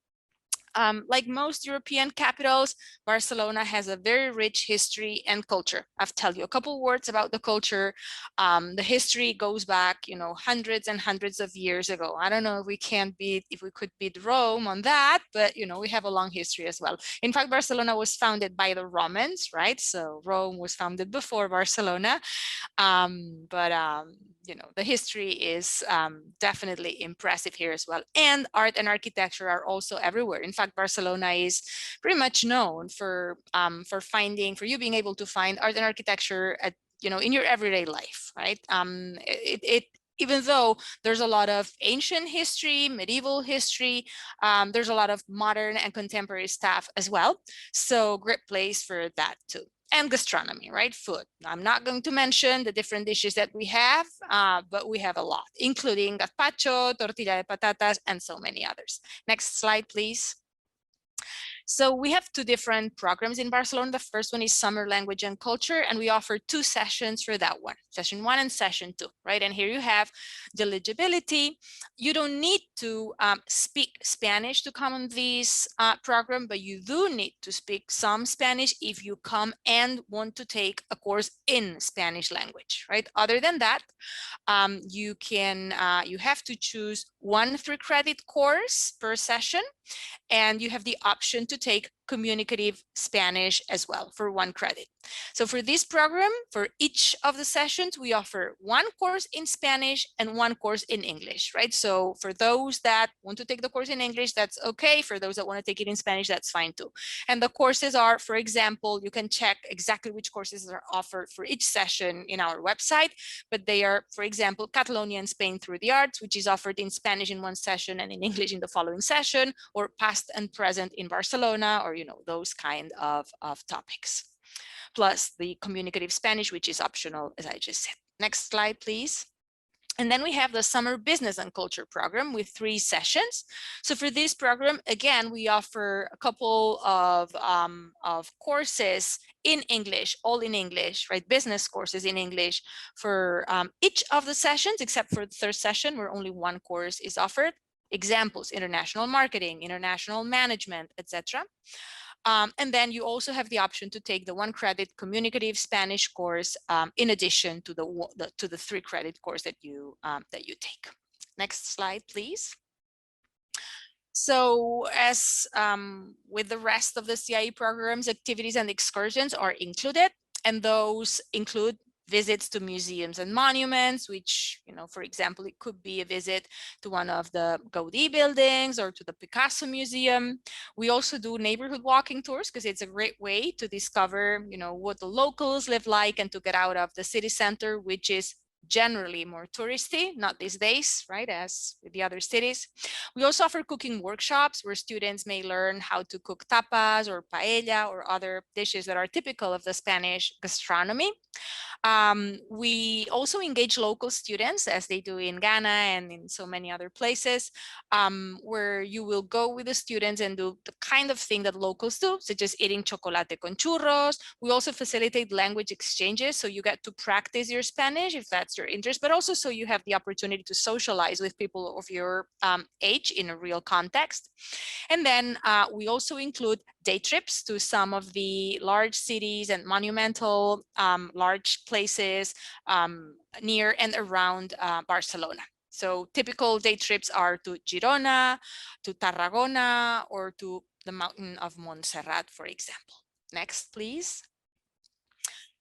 Like most European capitals, Barcelona has a very rich history and culture. I'll tell you a couple words about the culture. The history goes back, hundreds and hundreds of years ago. I don't know if we could beat Rome on that, but we have a long history as well. In fact, Barcelona was founded by the Romans, right? So Rome was founded before Barcelona. The history is definitely impressive here as well. And art and architecture are also everywhere. In fact, Barcelona is pretty much known for you being able to find art and architecture at, in your everyday life, right? Even though there's a lot of ancient history, medieval history, there's a lot of modern and contemporary stuff as well. So great place for that too. And gastronomy, right? Food. I'm not going to mention the different dishes that we have, but we have a lot, including gazpacho, tortilla de patatas, and so many others. Next slide, please. So we have two different programs in Barcelona. The first one is Summer Language and Culture, and we offer 2 sessions for that one, session 1 and session 2, right? And here you have the eligibility. You don't need to speak Spanish to come on this program, but you do need to speak some Spanish if you come and want to take a course in Spanish language, right? Other than that, you have to choose 1 3-credit course per session, and you have the option to take communicative Spanish as well for 1 credit. So for this program, for each of the sessions, we offer 1 course in Spanish and 1 course in English, right? So for those that want to take the course in English, that's okay. For those that want to take it in Spanish, that's fine too. And the courses are, for example, you can check exactly which courses are offered for each session in our website, but they are, for example, Catalonia and Spain through the arts, which is offered in Spanish in 1 session and in English in the following session, or past and present in Barcelona, or those kind of topics. Plus the communicative Spanish, which is optional, as I just said. Next slide, please. And then we have the Summer Business and Culture program with 3 sessions. So for this program, again, we offer a couple of courses in English, all in English, right? Business courses in English for each of the sessions, except for the 3rd session where only 1 course is offered. Examples: international marketing, international management, etc. And then you also have the option to take the 1 credit communicative Spanish course in addition to the 3-credit course that you take. Next slide, please. So as with the rest of the CIEE programs, activities and excursions are included, and those include visits to museums and monuments, which, for example, it could be a visit to one of the Gaudí buildings or to the Picasso Museum. We also do neighborhood walking tours because it's a great way to discover, what the locals live like and to get out of the city center, which is generally more touristy, not these days, right, as with the other cities. We also offer cooking workshops where students may learn how to cook tapas or paella or other dishes that are typical of the Spanish gastronomy. We also engage local students, as they do in Ghana and in so many other places, where you will go with the students and do the kind of thing that locals do, such as eating chocolate con churros. We also facilitate language exchanges, so you get to practice your Spanish if that's your interest, but also so you have the opportunity to socialize with people of your age in a real context. And then we also include day trips to some of the large cities and monumental large places near and around Barcelona. So typical day trips are to Girona, to Tarragona, or to the mountain of Montserrat, for example. Next, please.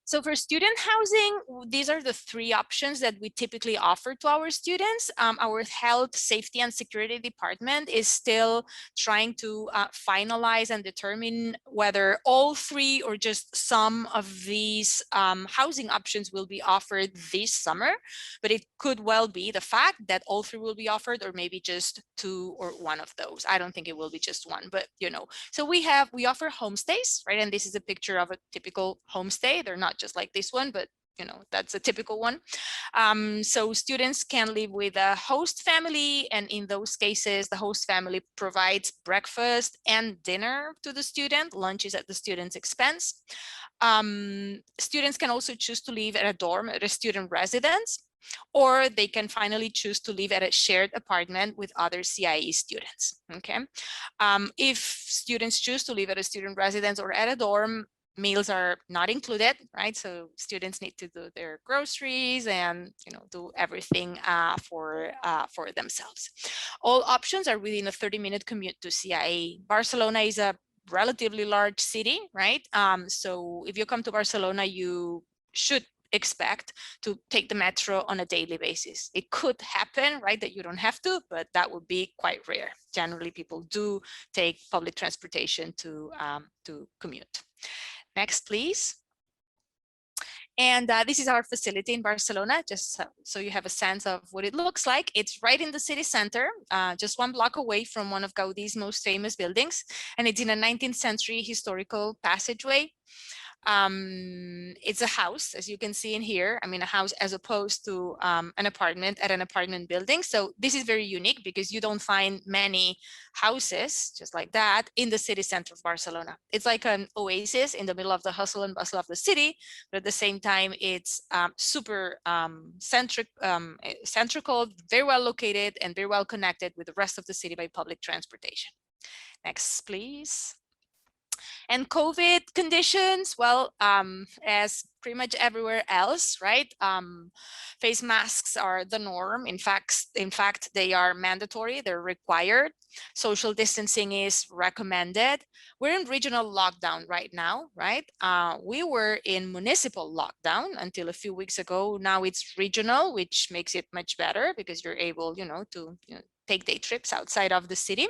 So for student housing, these are the 3 options that we typically offer to our students. Our health, safety, and security department is still trying to finalize and determine whether all 3 or just some of these housing options will be offered this summer. But it could well be the fact that all 3 will be offered, or maybe just 2 or 1 of those. I don't think it will be just 1, but So we offer homestays, right? And this is a picture of a typical homestay. They're not just like this one, but that's a typical one. So students can live with a host family, and in those cases, the host family provides breakfast and dinner to the student. Lunch is at the student's expense. Students can also choose to live at a dorm at a student residence, or they can finally choose to live at a shared apartment with other CIEE students. Okay. If students choose to live at a student residence or at a dorm, meals are not included, right? So students need to do their groceries and do everything for themselves. All options are within a 30-minute commute to CIEE. Barcelona is a relatively large city, right? So if you come to Barcelona, you should expect to take the metro on a daily basis. It could happen, right, that you don't have to, but that would be quite rare. Generally, people do take public transportation to commute. Next, please. And this is our facility in Barcelona, just so you have a sense of what it looks like. It's right in the city center, just 1 block away from one of Gaudí's most famous buildings, and it's in a 19th century historical passageway. It's a house, as you can see in here. I mean, a house as opposed to an apartment at an apartment building. So this is very unique because you don't find many houses just like that in the city center of Barcelona. It's like an oasis in the middle of the hustle and bustle of the city, but at the same time, it's super centrical, very well located and very well connected with the rest of the city by public transportation. Next, please. And COVID conditions, well, as pretty much everywhere else, right? Face masks are the norm. In fact, they are mandatory, they're required. Social distancing is recommended. We're in regional lockdown right now, right? We were in municipal lockdown until a few weeks ago. Now it's regional, which makes it much better because you're able, to take day trips outside of the city.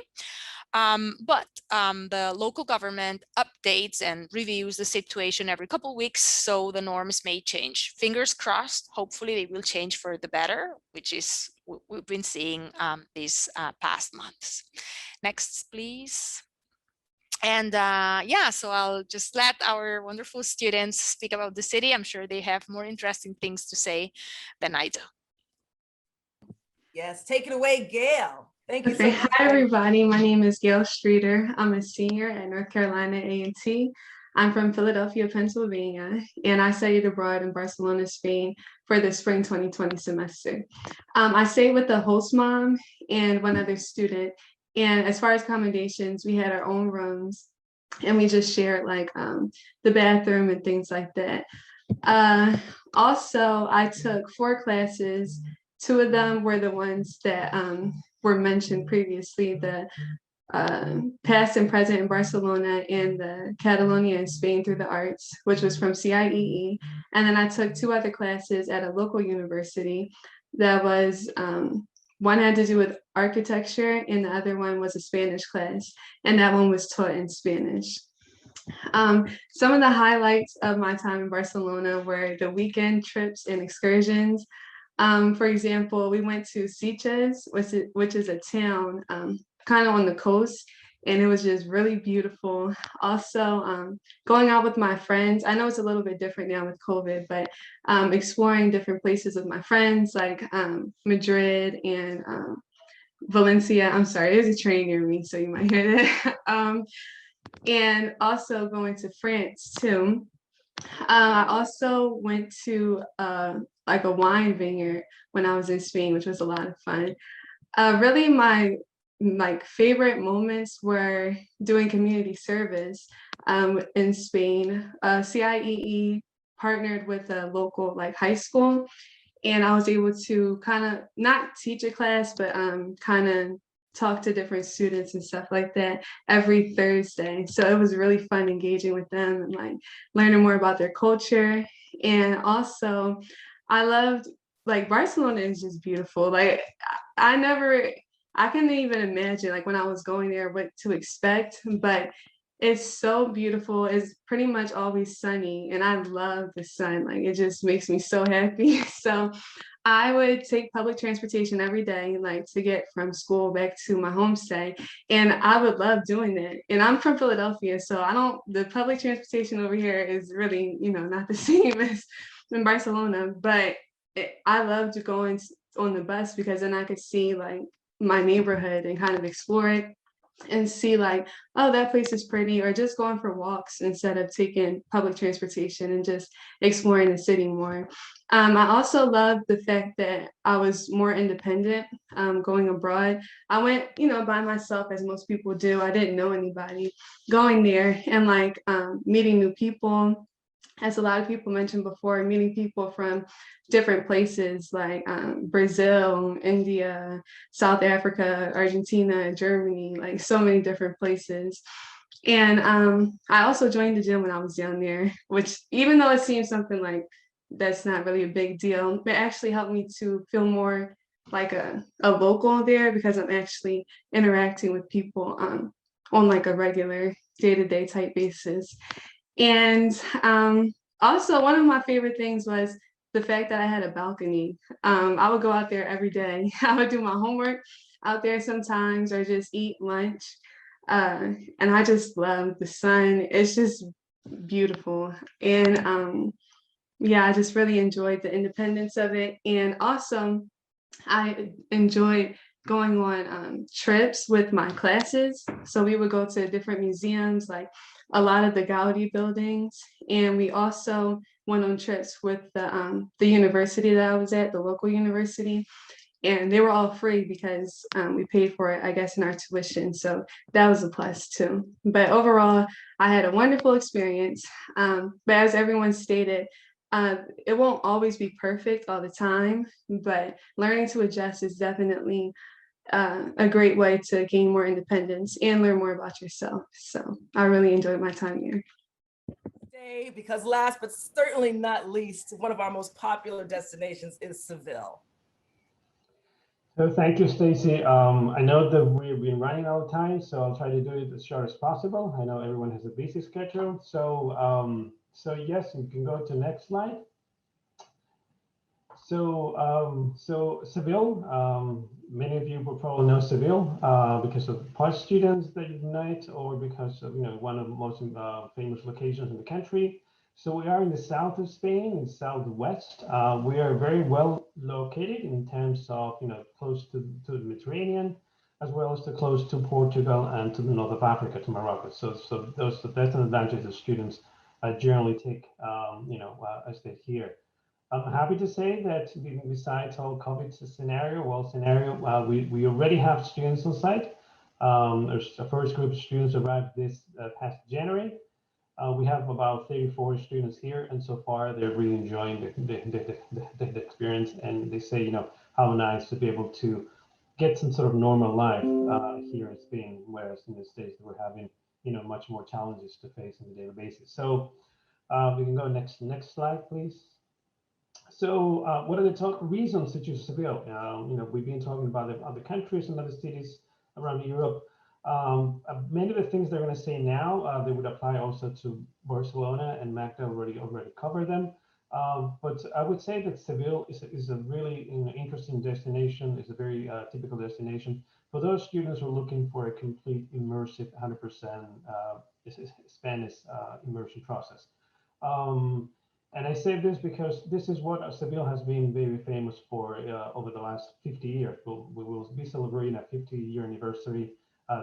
But the local government updates and reviews the situation every couple of weeks, so the norms may change. Fingers crossed, hopefully they will change for the better, which is what we've been seeing these past months. Next, please. And yeah, so I'll just let our wonderful students speak about the city. I'm sure they have more interesting things to say than I do. Yes, take it away, Gail. Thank you so Okay, much. hi everybody. My name is Gail Streeter. I'm a senior at North Carolina A&T. I'm from Philadelphia, Pennsylvania, and I studied abroad in Barcelona, Spain for the spring 2020 semester. I stayed with the host mom and one other student. And as far as accommodations, we had our own rooms and we just shared like the bathroom and things like that. Also, I took 4 classes. 2 of them were the ones that were mentioned previously, the past and present in Barcelona and the Catalonia in Spain through the arts, which was from CIEE. And then I took 2 other classes at a local university that was, one had to do with architecture and the other one was a Spanish class. And that one was taught in Spanish. Some of the highlights of my time in Barcelona were the weekend trips and excursions. For example, we went to Sitges, which is a town kind of on the coast, and it was just really beautiful. Also, going out with my friends, I know it's a little bit different now with COVID, but exploring different places with my friends like Madrid and Valencia. I'm sorry, there's a train near me, so you might hear that. And also going to France too. I also went to like a wine vineyard when I was in Spain, which was a lot of fun. Really my favorite moments were doing community service in Spain. CIEE partnered with a local high school, and I was able to kind of not teach a class, but kind of talk to different students and stuff like that every Thursday. So it was really fun engaging with them and learning more about their culture. And also I loved Barcelona is just beautiful. I couldn't even imagine when I was going there what to expect, but it's so beautiful. It's pretty much always sunny and I love the sun. It just makes me so happy. So I would take public transportation every day, to get from school back to my homestay. And I would love doing that. And I'm from Philadelphia, so the public transportation over here is really, not the same as in Barcelona, but I loved going on the bus because then I could see my neighborhood and kind of explore it and see oh, that place is pretty, or just going for walks instead of taking public transportation and just exploring the city more. I also love the fact that I was more independent going abroad. I went, by myself as most people do. I didn't know anybody going there and meeting new people. As a lot of people mentioned before, meeting people from different places like Brazil, India, South Africa, Argentina, Germany, so many different places. And I also joined the gym when I was down there, which even though it seems something that's not really a big deal, it actually helped me to feel more like a local there because I'm actually interacting with people on a regular day-to-day type basis. And also one of my favorite things was the fact that I had a balcony. I would go out there every day. I would do my homework out there sometimes or just eat lunch. And I just love the sun. It's just beautiful. And yeah, I just really enjoyed the independence of it. And also, I enjoyed going on trips with my classes. So we would go to different museums, like a lot of the Gaudi buildings. And we also went on trips with the university that I was at, the local university. And they were all free because we paid for it, I guess, in our tuition. So that was a plus too. But overall, I had a wonderful experience. But as everyone stated, it won't always be perfect all the time, but learning to adjust is definitely a great way to gain more independence and learn more about yourself. So I really enjoyed my time here. Because last but certainly not least, one of our most popular destinations is Seville. So thank you, Stacy. I know that we've been running out of time, so I'll try to do it as short as possible. I know everyone has a busy schedule. So yes, you can go to the next slide. So Seville, many of you will probably know Seville because of PARCE students that unite, or because of one of the most famous locations in the country. So we are in the south of Spain, in southwest. We are very well located in terms of close to the Mediterranean, as well as close to Portugal and to the north of Africa, to Morocco. So that's an advantage that students generally take as they're here. I'm happy to say that besides all COVID scenario, we already have students on site. There's a first group of students arrived this past January. We have about 34 students here, and so far they're really enjoying the experience, and they say, how nice to be able to get some sort of normal life here in Spain, whereas in the States we're having, much more challenges to face on a daily basis. So we can go next slide, please. So what are the top reasons to choose Seville? We've been talking about the other countries and other cities around Europe. Many of the things they're going to say now, they would apply also to Barcelona, and Magda already covered them. But I would say that Seville is a really interesting destination. It's a very typical destination for those students who are looking for a complete immersive 100% Spanish immersion process. And I say this because this is what Seville has been very famous for over the last 50 years. We will be celebrating a 50-year anniversary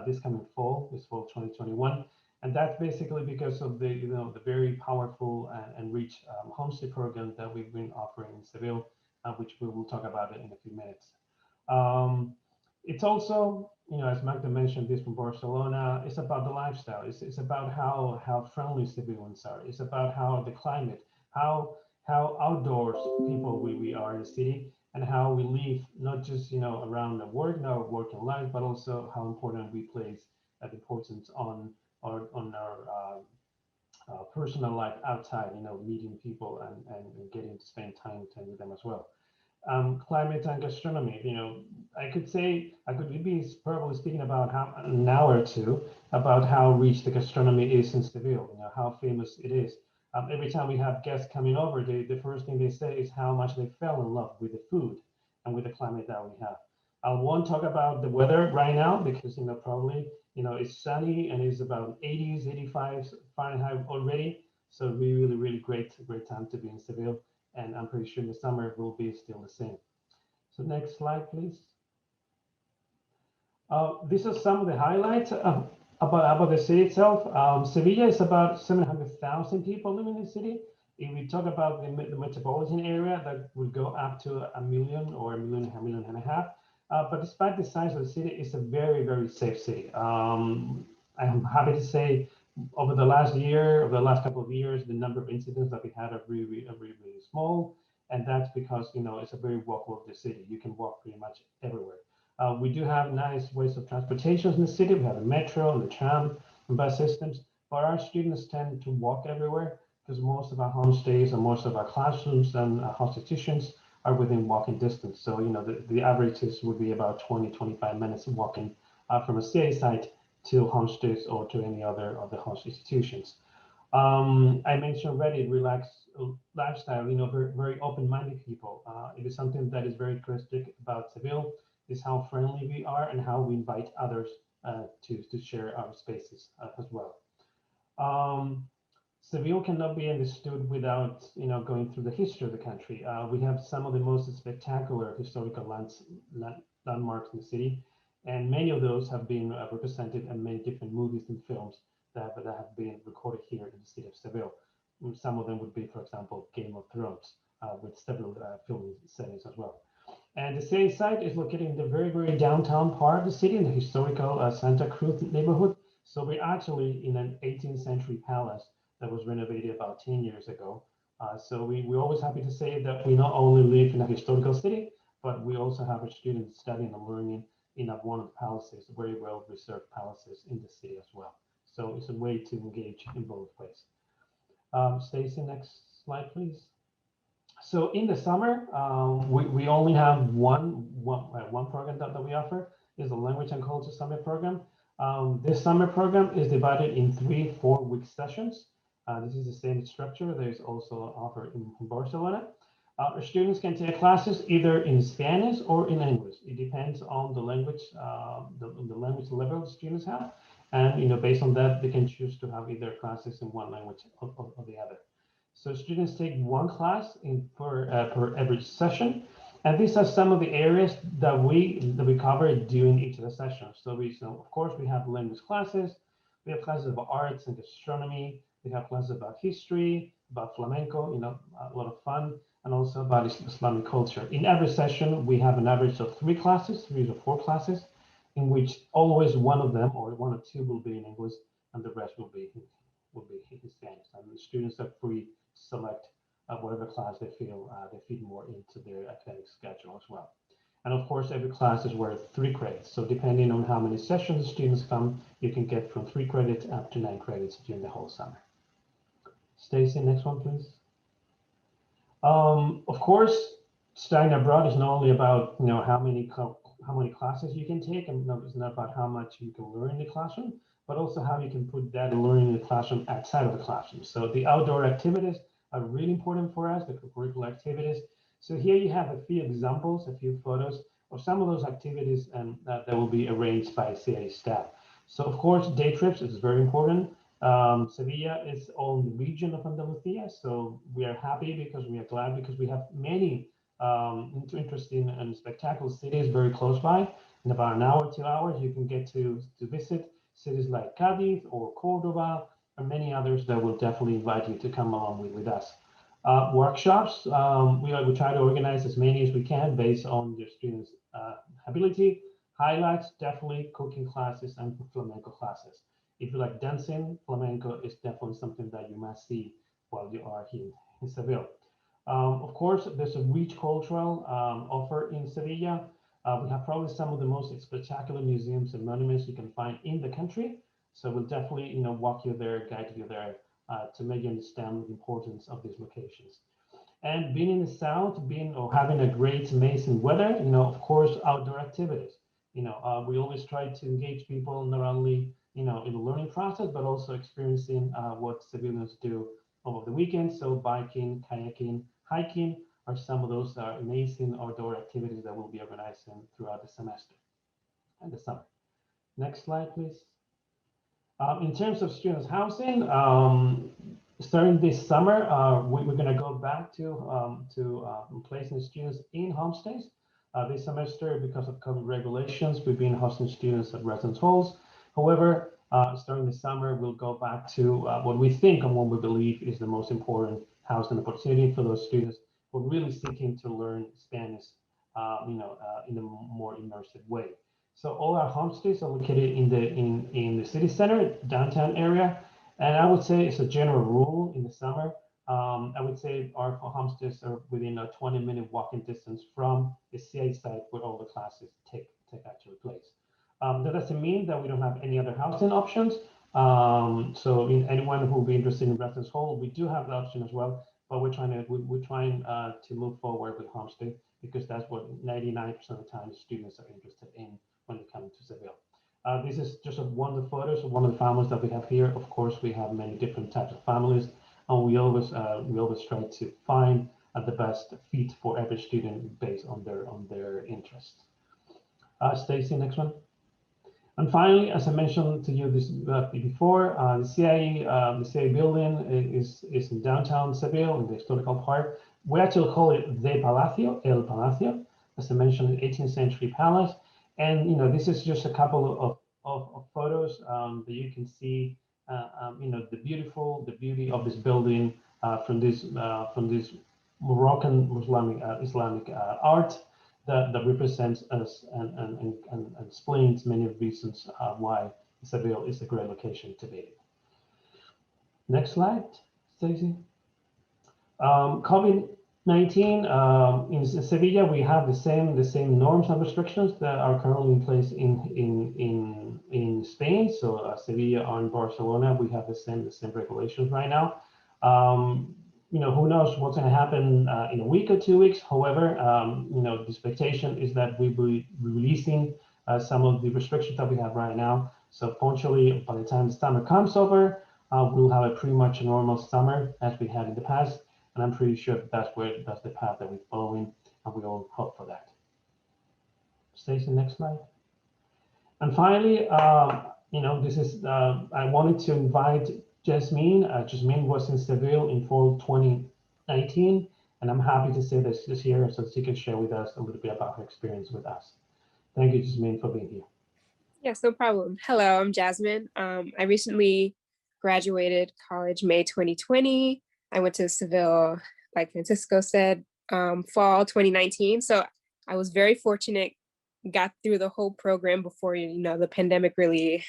this coming fall, 2021. And that's basically because of the very powerful and rich homestay program that we've been offering in Seville, which we will talk about it in a few minutes. It's also, as Magda mentioned this from Barcelona, it's about the lifestyle. It's about how friendly Sevillans are. It's about how the climate, how outdoors people we are in the city, and how we live, not just around the work, our working life, but also how important we place the importance on our personal life outside, meeting people and getting to spend time with them as well. Climate and gastronomy, I could be probably speaking about an hour or two about how rich the gastronomy is in Seville, how famous it is. Every time we have guests coming over, the first thing they say is how much they fell in love with the food and with the climate that we have. I won't talk about the weather right now because probably it's sunny and it's about 80s, 85 Fahrenheit already. So really great time to be in Seville, and I'm pretty sure in the summer it will be still the same. So next slide, please. These are some of the highlights about the city itself. Sevilla is about 700,000 people living in the city. If we talk about the metropolitan area, that would go up to 1 million or 1.5 million. But despite the size of the city, it's a very safe city. I'm happy to say over the last couple of years, the number of incidents that we had are really small. And that's because, it's a very walkable city. You can walk pretty much everywhere. We do have nice ways of transportation in the city. We have the metro and the tram and bus systems, but our students tend to walk everywhere because most of our homestays and most of our classrooms and institutions are within walking distance. So, the averages would be about 20-25 minutes walking from a city site to homestays or to any other of the host institutions. I mentioned already relaxed lifestyle, very open-minded people. It is something that is very characteristic about Seville, is how friendly we are and how we invite others to share our spaces as well. Seville cannot be understood without, going through the history of the country. We have some of the most spectacular historical landmarks in the city, and many of those have been represented in many different movies and films that have been recorded here in the city of Seville. Some of them would be, for example, Game of Thrones, with several filming settings as well. And the city site is located in the very, very downtown part of the city, in the historical Santa Cruz neighborhood. So we're actually in an 18th century palace that was renovated about 10 years ago. So we're always happy to say that we not only live in a historical city, but we also have our students studying and learning in one of the palaces, very well preserved palaces in the city as well. So it's a way to engage in both ways. Stacy, next slide, please. So in the summer, we only have one program that we offer, is the Language and Culture Summit program. This summer program is divided in 3 4-week sessions. This is the same structure. There's also offered in Barcelona. Our students can take classes either in Spanish or in English. It depends on the language, the language level the students have, and based on that, they can choose to have either classes in one language or the other. So students take one class per every session, and these are some of the areas that we cover during each of the sessions. So of course, we have language classes, we have classes about arts and gastronomy, we have classes about history, about flamenco, a lot of fun, and also about Islamic culture. In every session, we have an average of 3 or 4 classes, in which always one of them or 1 or 2 will be in English, and the rest will be in Spanish. And the students are free to select whatever class they feel they fit more into their academic schedule as well. And of course, every class is worth 3 credits. So depending on how many sessions the students come, you can get from 3 credits up to 9 credits during the whole summer. Stacy, next one, please. Of course, studying abroad is not only about how many classes you can take, and it's not about how much you can learn in the classroom, but also how you can put that learning in the classroom outside of the classroom. So the outdoor activities are really important for us, the curricular activities. So here you have a few examples, a few photos of some of those activities and that will be arranged by CIEE staff. So of course, day trips is very important. Sevilla is on the region of Andalusia, so we are happy because we are glad because we have many interesting and spectacular cities very close by. In about an hour, 2 hours, you can get to visit cities like Cadiz or Cordoba and many others that will definitely invite you to come along with us. Workshops, we try to organize as many as we can based on your students' ability. Highlights, definitely cooking classes and flamenco classes. If you like dancing, flamenco is definitely something that you must see while you are here in Seville. Of course, there's a rich cultural offer in Sevilla. We have probably some of the most spectacular museums and monuments you can find in the country. So we'll definitely, walk you there, guide you there to make you understand the importance of these locations. And being in the south, having a great, amazing weather, of course, outdoor activities. We always try to engage people not only in the learning process, but also experiencing what civilians do over the weekend. So biking, kayaking, hiking are some of those amazing outdoor activities that we'll be organizing throughout the semester and the summer. Next slide, please. In terms of students' housing, starting this summer, we're going to go back to placing students in homestays. This semester, because of COVID regulations, we've been hosting students at residence halls. However, starting the summer, we'll go back to what we think and what we believe is the most important housing opportunity for those students who are really seeking to learn Spanish, in a more immersive way. So all our homestays are located in the city center, downtown area, and I would say it's a general rule in the summer. I would say our homestays are within a 20-minute walking distance from the CIEE site where all the classes take actually place. That doesn't mean that we don't have any other housing options. So anyone who will be interested in residence hall, we do have the option as well. But we're trying to move forward with homestay because that's what 99% of the time students are interested in when they come to Seville. This is just one of the photos of one of the families that we have here. Of course, we have many different types of families, and we always try to find the best fit for every student based on their interests. Stacy, next one. And finally, as I mentioned to you this before, the CIEE building is in downtown Seville in the historical part. We actually call it the Palacio, El Palacio, as I mentioned, an 18th century palace. And this is just a couple of photos that you can see. The beauty of this building from this Moroccan Islamic art that represents us and explains many of the reasons why Seville is a great location to be. Next slide, Stacey. COVID-19 in Sevilla, we have the same norms and restrictions that are currently in place in Spain. So Sevilla and Barcelona, we have the same regulations right now. Who knows what's going to happen in a week or 2 weeks. However, the expectation is that we will be releasing some of the restrictions that we have right now. So punctually, by the time the summer comes over, we'll have a pretty much normal summer as we had in the past. And I'm pretty sure that's the path that we're following, and we all hope for that. Stacey, next slide. And finally, this is I wanted to invite Jasmine. Jasmine was in Seville in fall 2019, and I'm happy to say that she's here so she can share with us a little bit about her experience with us. Thank you, Jasmine, for being here. Yes, no problem. Hello, I'm Jasmine. I recently graduated college May 2020. I went to Seville, like Francisco said, fall 2019. So I was very fortunate, got through the whole program before, the pandemic really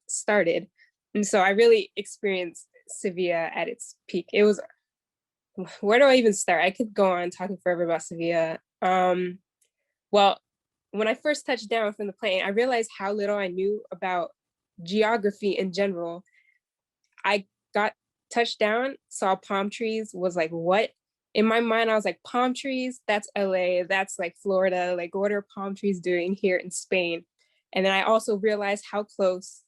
started. And so I really experienced Sevilla at its peak. It was, where do I even start? I could go on talking forever about Sevilla. Well, when I first touched down from the plane, I realized how little I knew about geography in general. I got touched down, saw palm trees, was like, what? In my mind, I was like, palm trees, that's LA, that's like Florida, like what are palm trees doing here in Spain? And then I also realized how close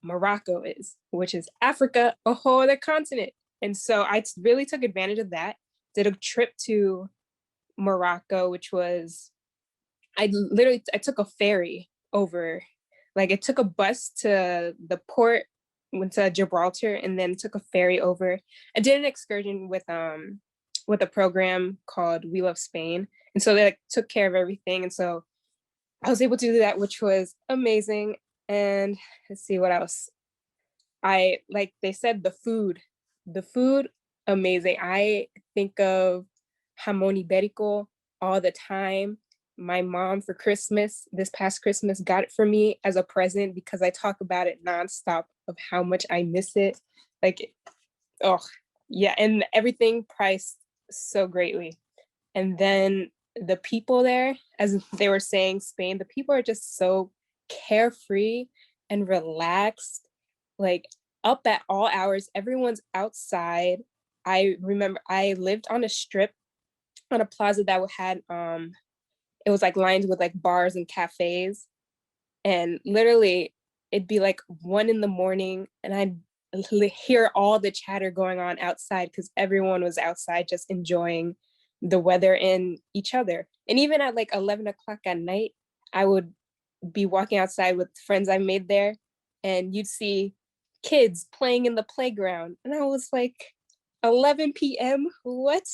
Morocco is, which is Africa, a whole other continent. And so I really took advantage of that, did a trip to Morocco, which was, I took a ferry over, like it took a bus to the port, went to Gibraltar, and then took a ferry over. I did an excursion with a program called We Love Spain. And so they took care of everything. And so I was able to do that, which was amazing. And let's see what else. Like they said, the food, amazing. I think of jamón ibérico all the time. My mom for Christmas, this past Christmas, got it for me as a present because I talk about it nonstop of how much I miss it. Like, oh yeah, and everything priced so greatly. And then the people there, as they were saying, Spain, the people are just so carefree and relaxed, like up at all hours, everyone's outside. I remember I lived on a strip on a plaza that had, it was like lined with like bars and cafes. And literally it'd be like 1 a.m. and I'd hear all the chatter going on outside because everyone was outside just enjoying the weather and each other. And even at like 11 o'clock at night, I would be walking outside with friends I made there and you'd see kids playing in the playground. And I was like, 11 p.m. what?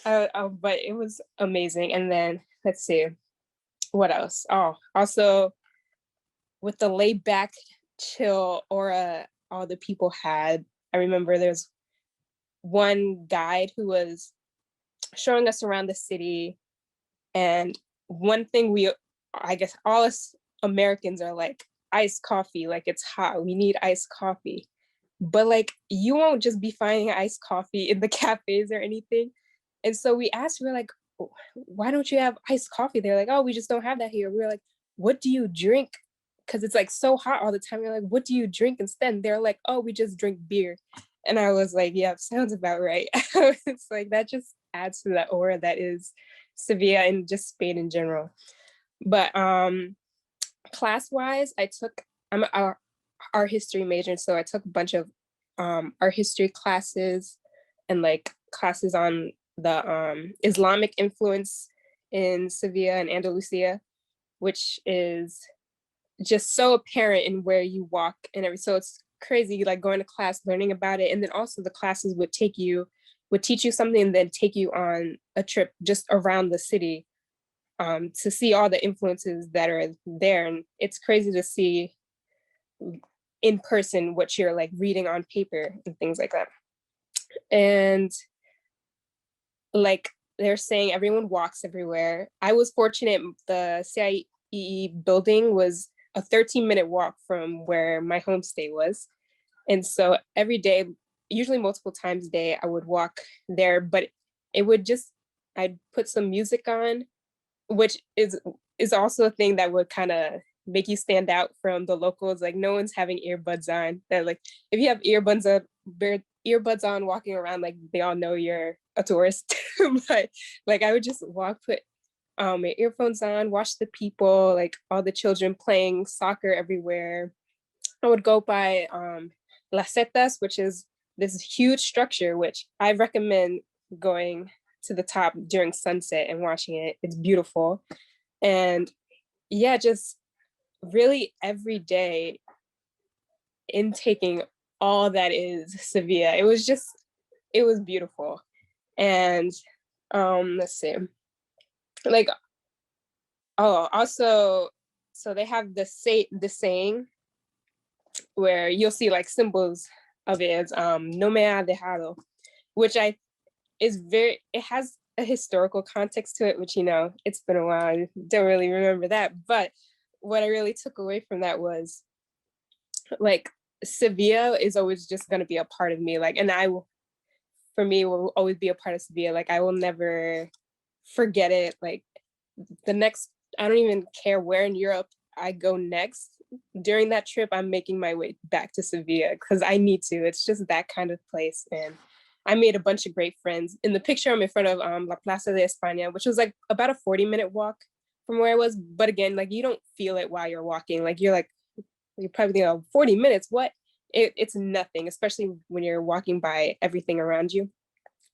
But it was amazing. And then let's see, what else? Oh, also with the laid back, chill aura all the people had. I remember there's one guide who was showing us around the city. And one thing I guess all us Americans are like, iced coffee, like it's hot, we need iced coffee. But like, you won't just be finding iced coffee in the cafes or anything. And so we asked, we're like, why don't you have iced coffee? They're like, oh, we just don't have that here. We're like, what do you drink? Because it's like so hot all the time. We're like, what do you drink instead? And they're like, oh, we just drink beer. And I was like, yeah, sounds about right. It's like, that just adds to that aura that is Sevilla and just Spain in general. But class-wise, I'm an art history major, so I took a bunch of art history classes and like classes on the Islamic influence in Sevilla and Andalusia, which is just so apparent in where you walk and everything. So it's crazy, like going to class, learning about it. And then also the classes would teach you something and then take you on a trip just around the city to see all the influences that are there. And it's crazy to see in person what you're like reading on paper and things like that. And like they're saying, everyone walks everywhere. I was fortunate, the CIEE building was a 13-minute walk from where my homestay was. And so every day, usually multiple times a day, I would walk there, but it would just, I'd put some music on, which is also a thing that would kind of make you stand out from the locals. Like no one's having earbuds on. That like, if you have earbuds on walking around, like they all know you're a tourist. But like I would just walk, put my earphones on, watch the people, like all the children playing soccer everywhere. I would go by Las Setas, which is this huge structure, which I recommend going to the top during sunset and watching it. It's beautiful. And yeah, just really every day intaking all that is Sevilla. It was beautiful. And let's see, like, oh, also, so they have the saying where you'll see like symbols of it as no me ha dejado, which it has a historical context to it, which, you know, it's been a while, I don't really remember that. But what I really took away from that was like Sevilla is always just going to be a part of me. Like, and for me, will always be a part of Sevilla. Like I will never forget it. Like I don't even care where in Europe I go next. During that trip, I'm making my way back to Sevilla because I need to. It's just that kind of place. And I made a bunch of great friends. In the picture, I'm in front of La Plaza de España, which was like about a 40-minute walk from where I was. But again, like you don't feel it while you're walking. Like you're probably thinking, oh, 40 minutes, what? It's nothing, especially when you're walking by everything around you.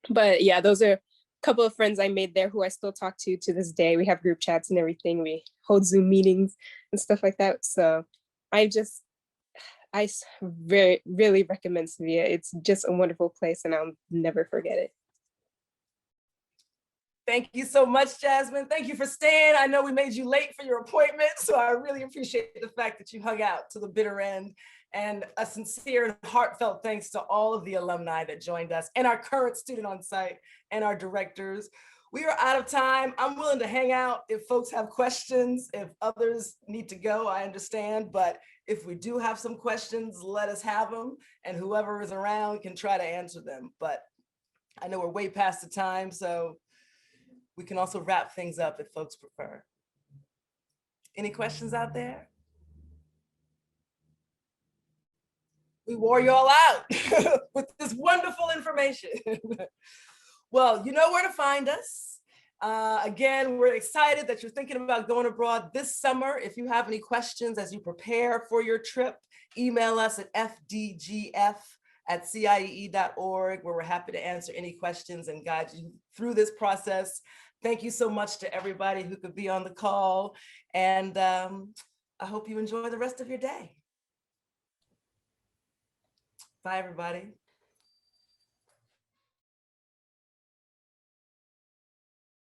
But yeah, those are a couple of friends I made there who I still talk to this day. We have group chats and everything. We hold Zoom meetings and stuff like that. So I really recommend Sevilla. It's just a wonderful place and I'll never forget it. Thank you so much, Jasmine. Thank you for staying. I know we made you late for your appointment, so I really appreciate the fact that you hung out to the bitter end. And a sincere and heartfelt thanks to all of the alumni that joined us and our current student on site and our directors. We are out of time. I'm willing to hang out if folks have questions. If others need to go, I understand. But if we do have some questions, let us have them. And whoever is around can try to answer them. But I know we're way past the time, so we can also wrap things up if folks prefer. Any questions out there? We wore you all out with this wonderful information. Well, you know where to find us. Again, we're excited that you're thinking about going abroad this summer. If you have any questions as you prepare for your trip, email us at fdgf@ciee.org, where we're happy to answer any questions and guide you through this process. Thank you so much to everybody who could be on the call. And I hope you enjoy the rest of your day. Bye, everybody.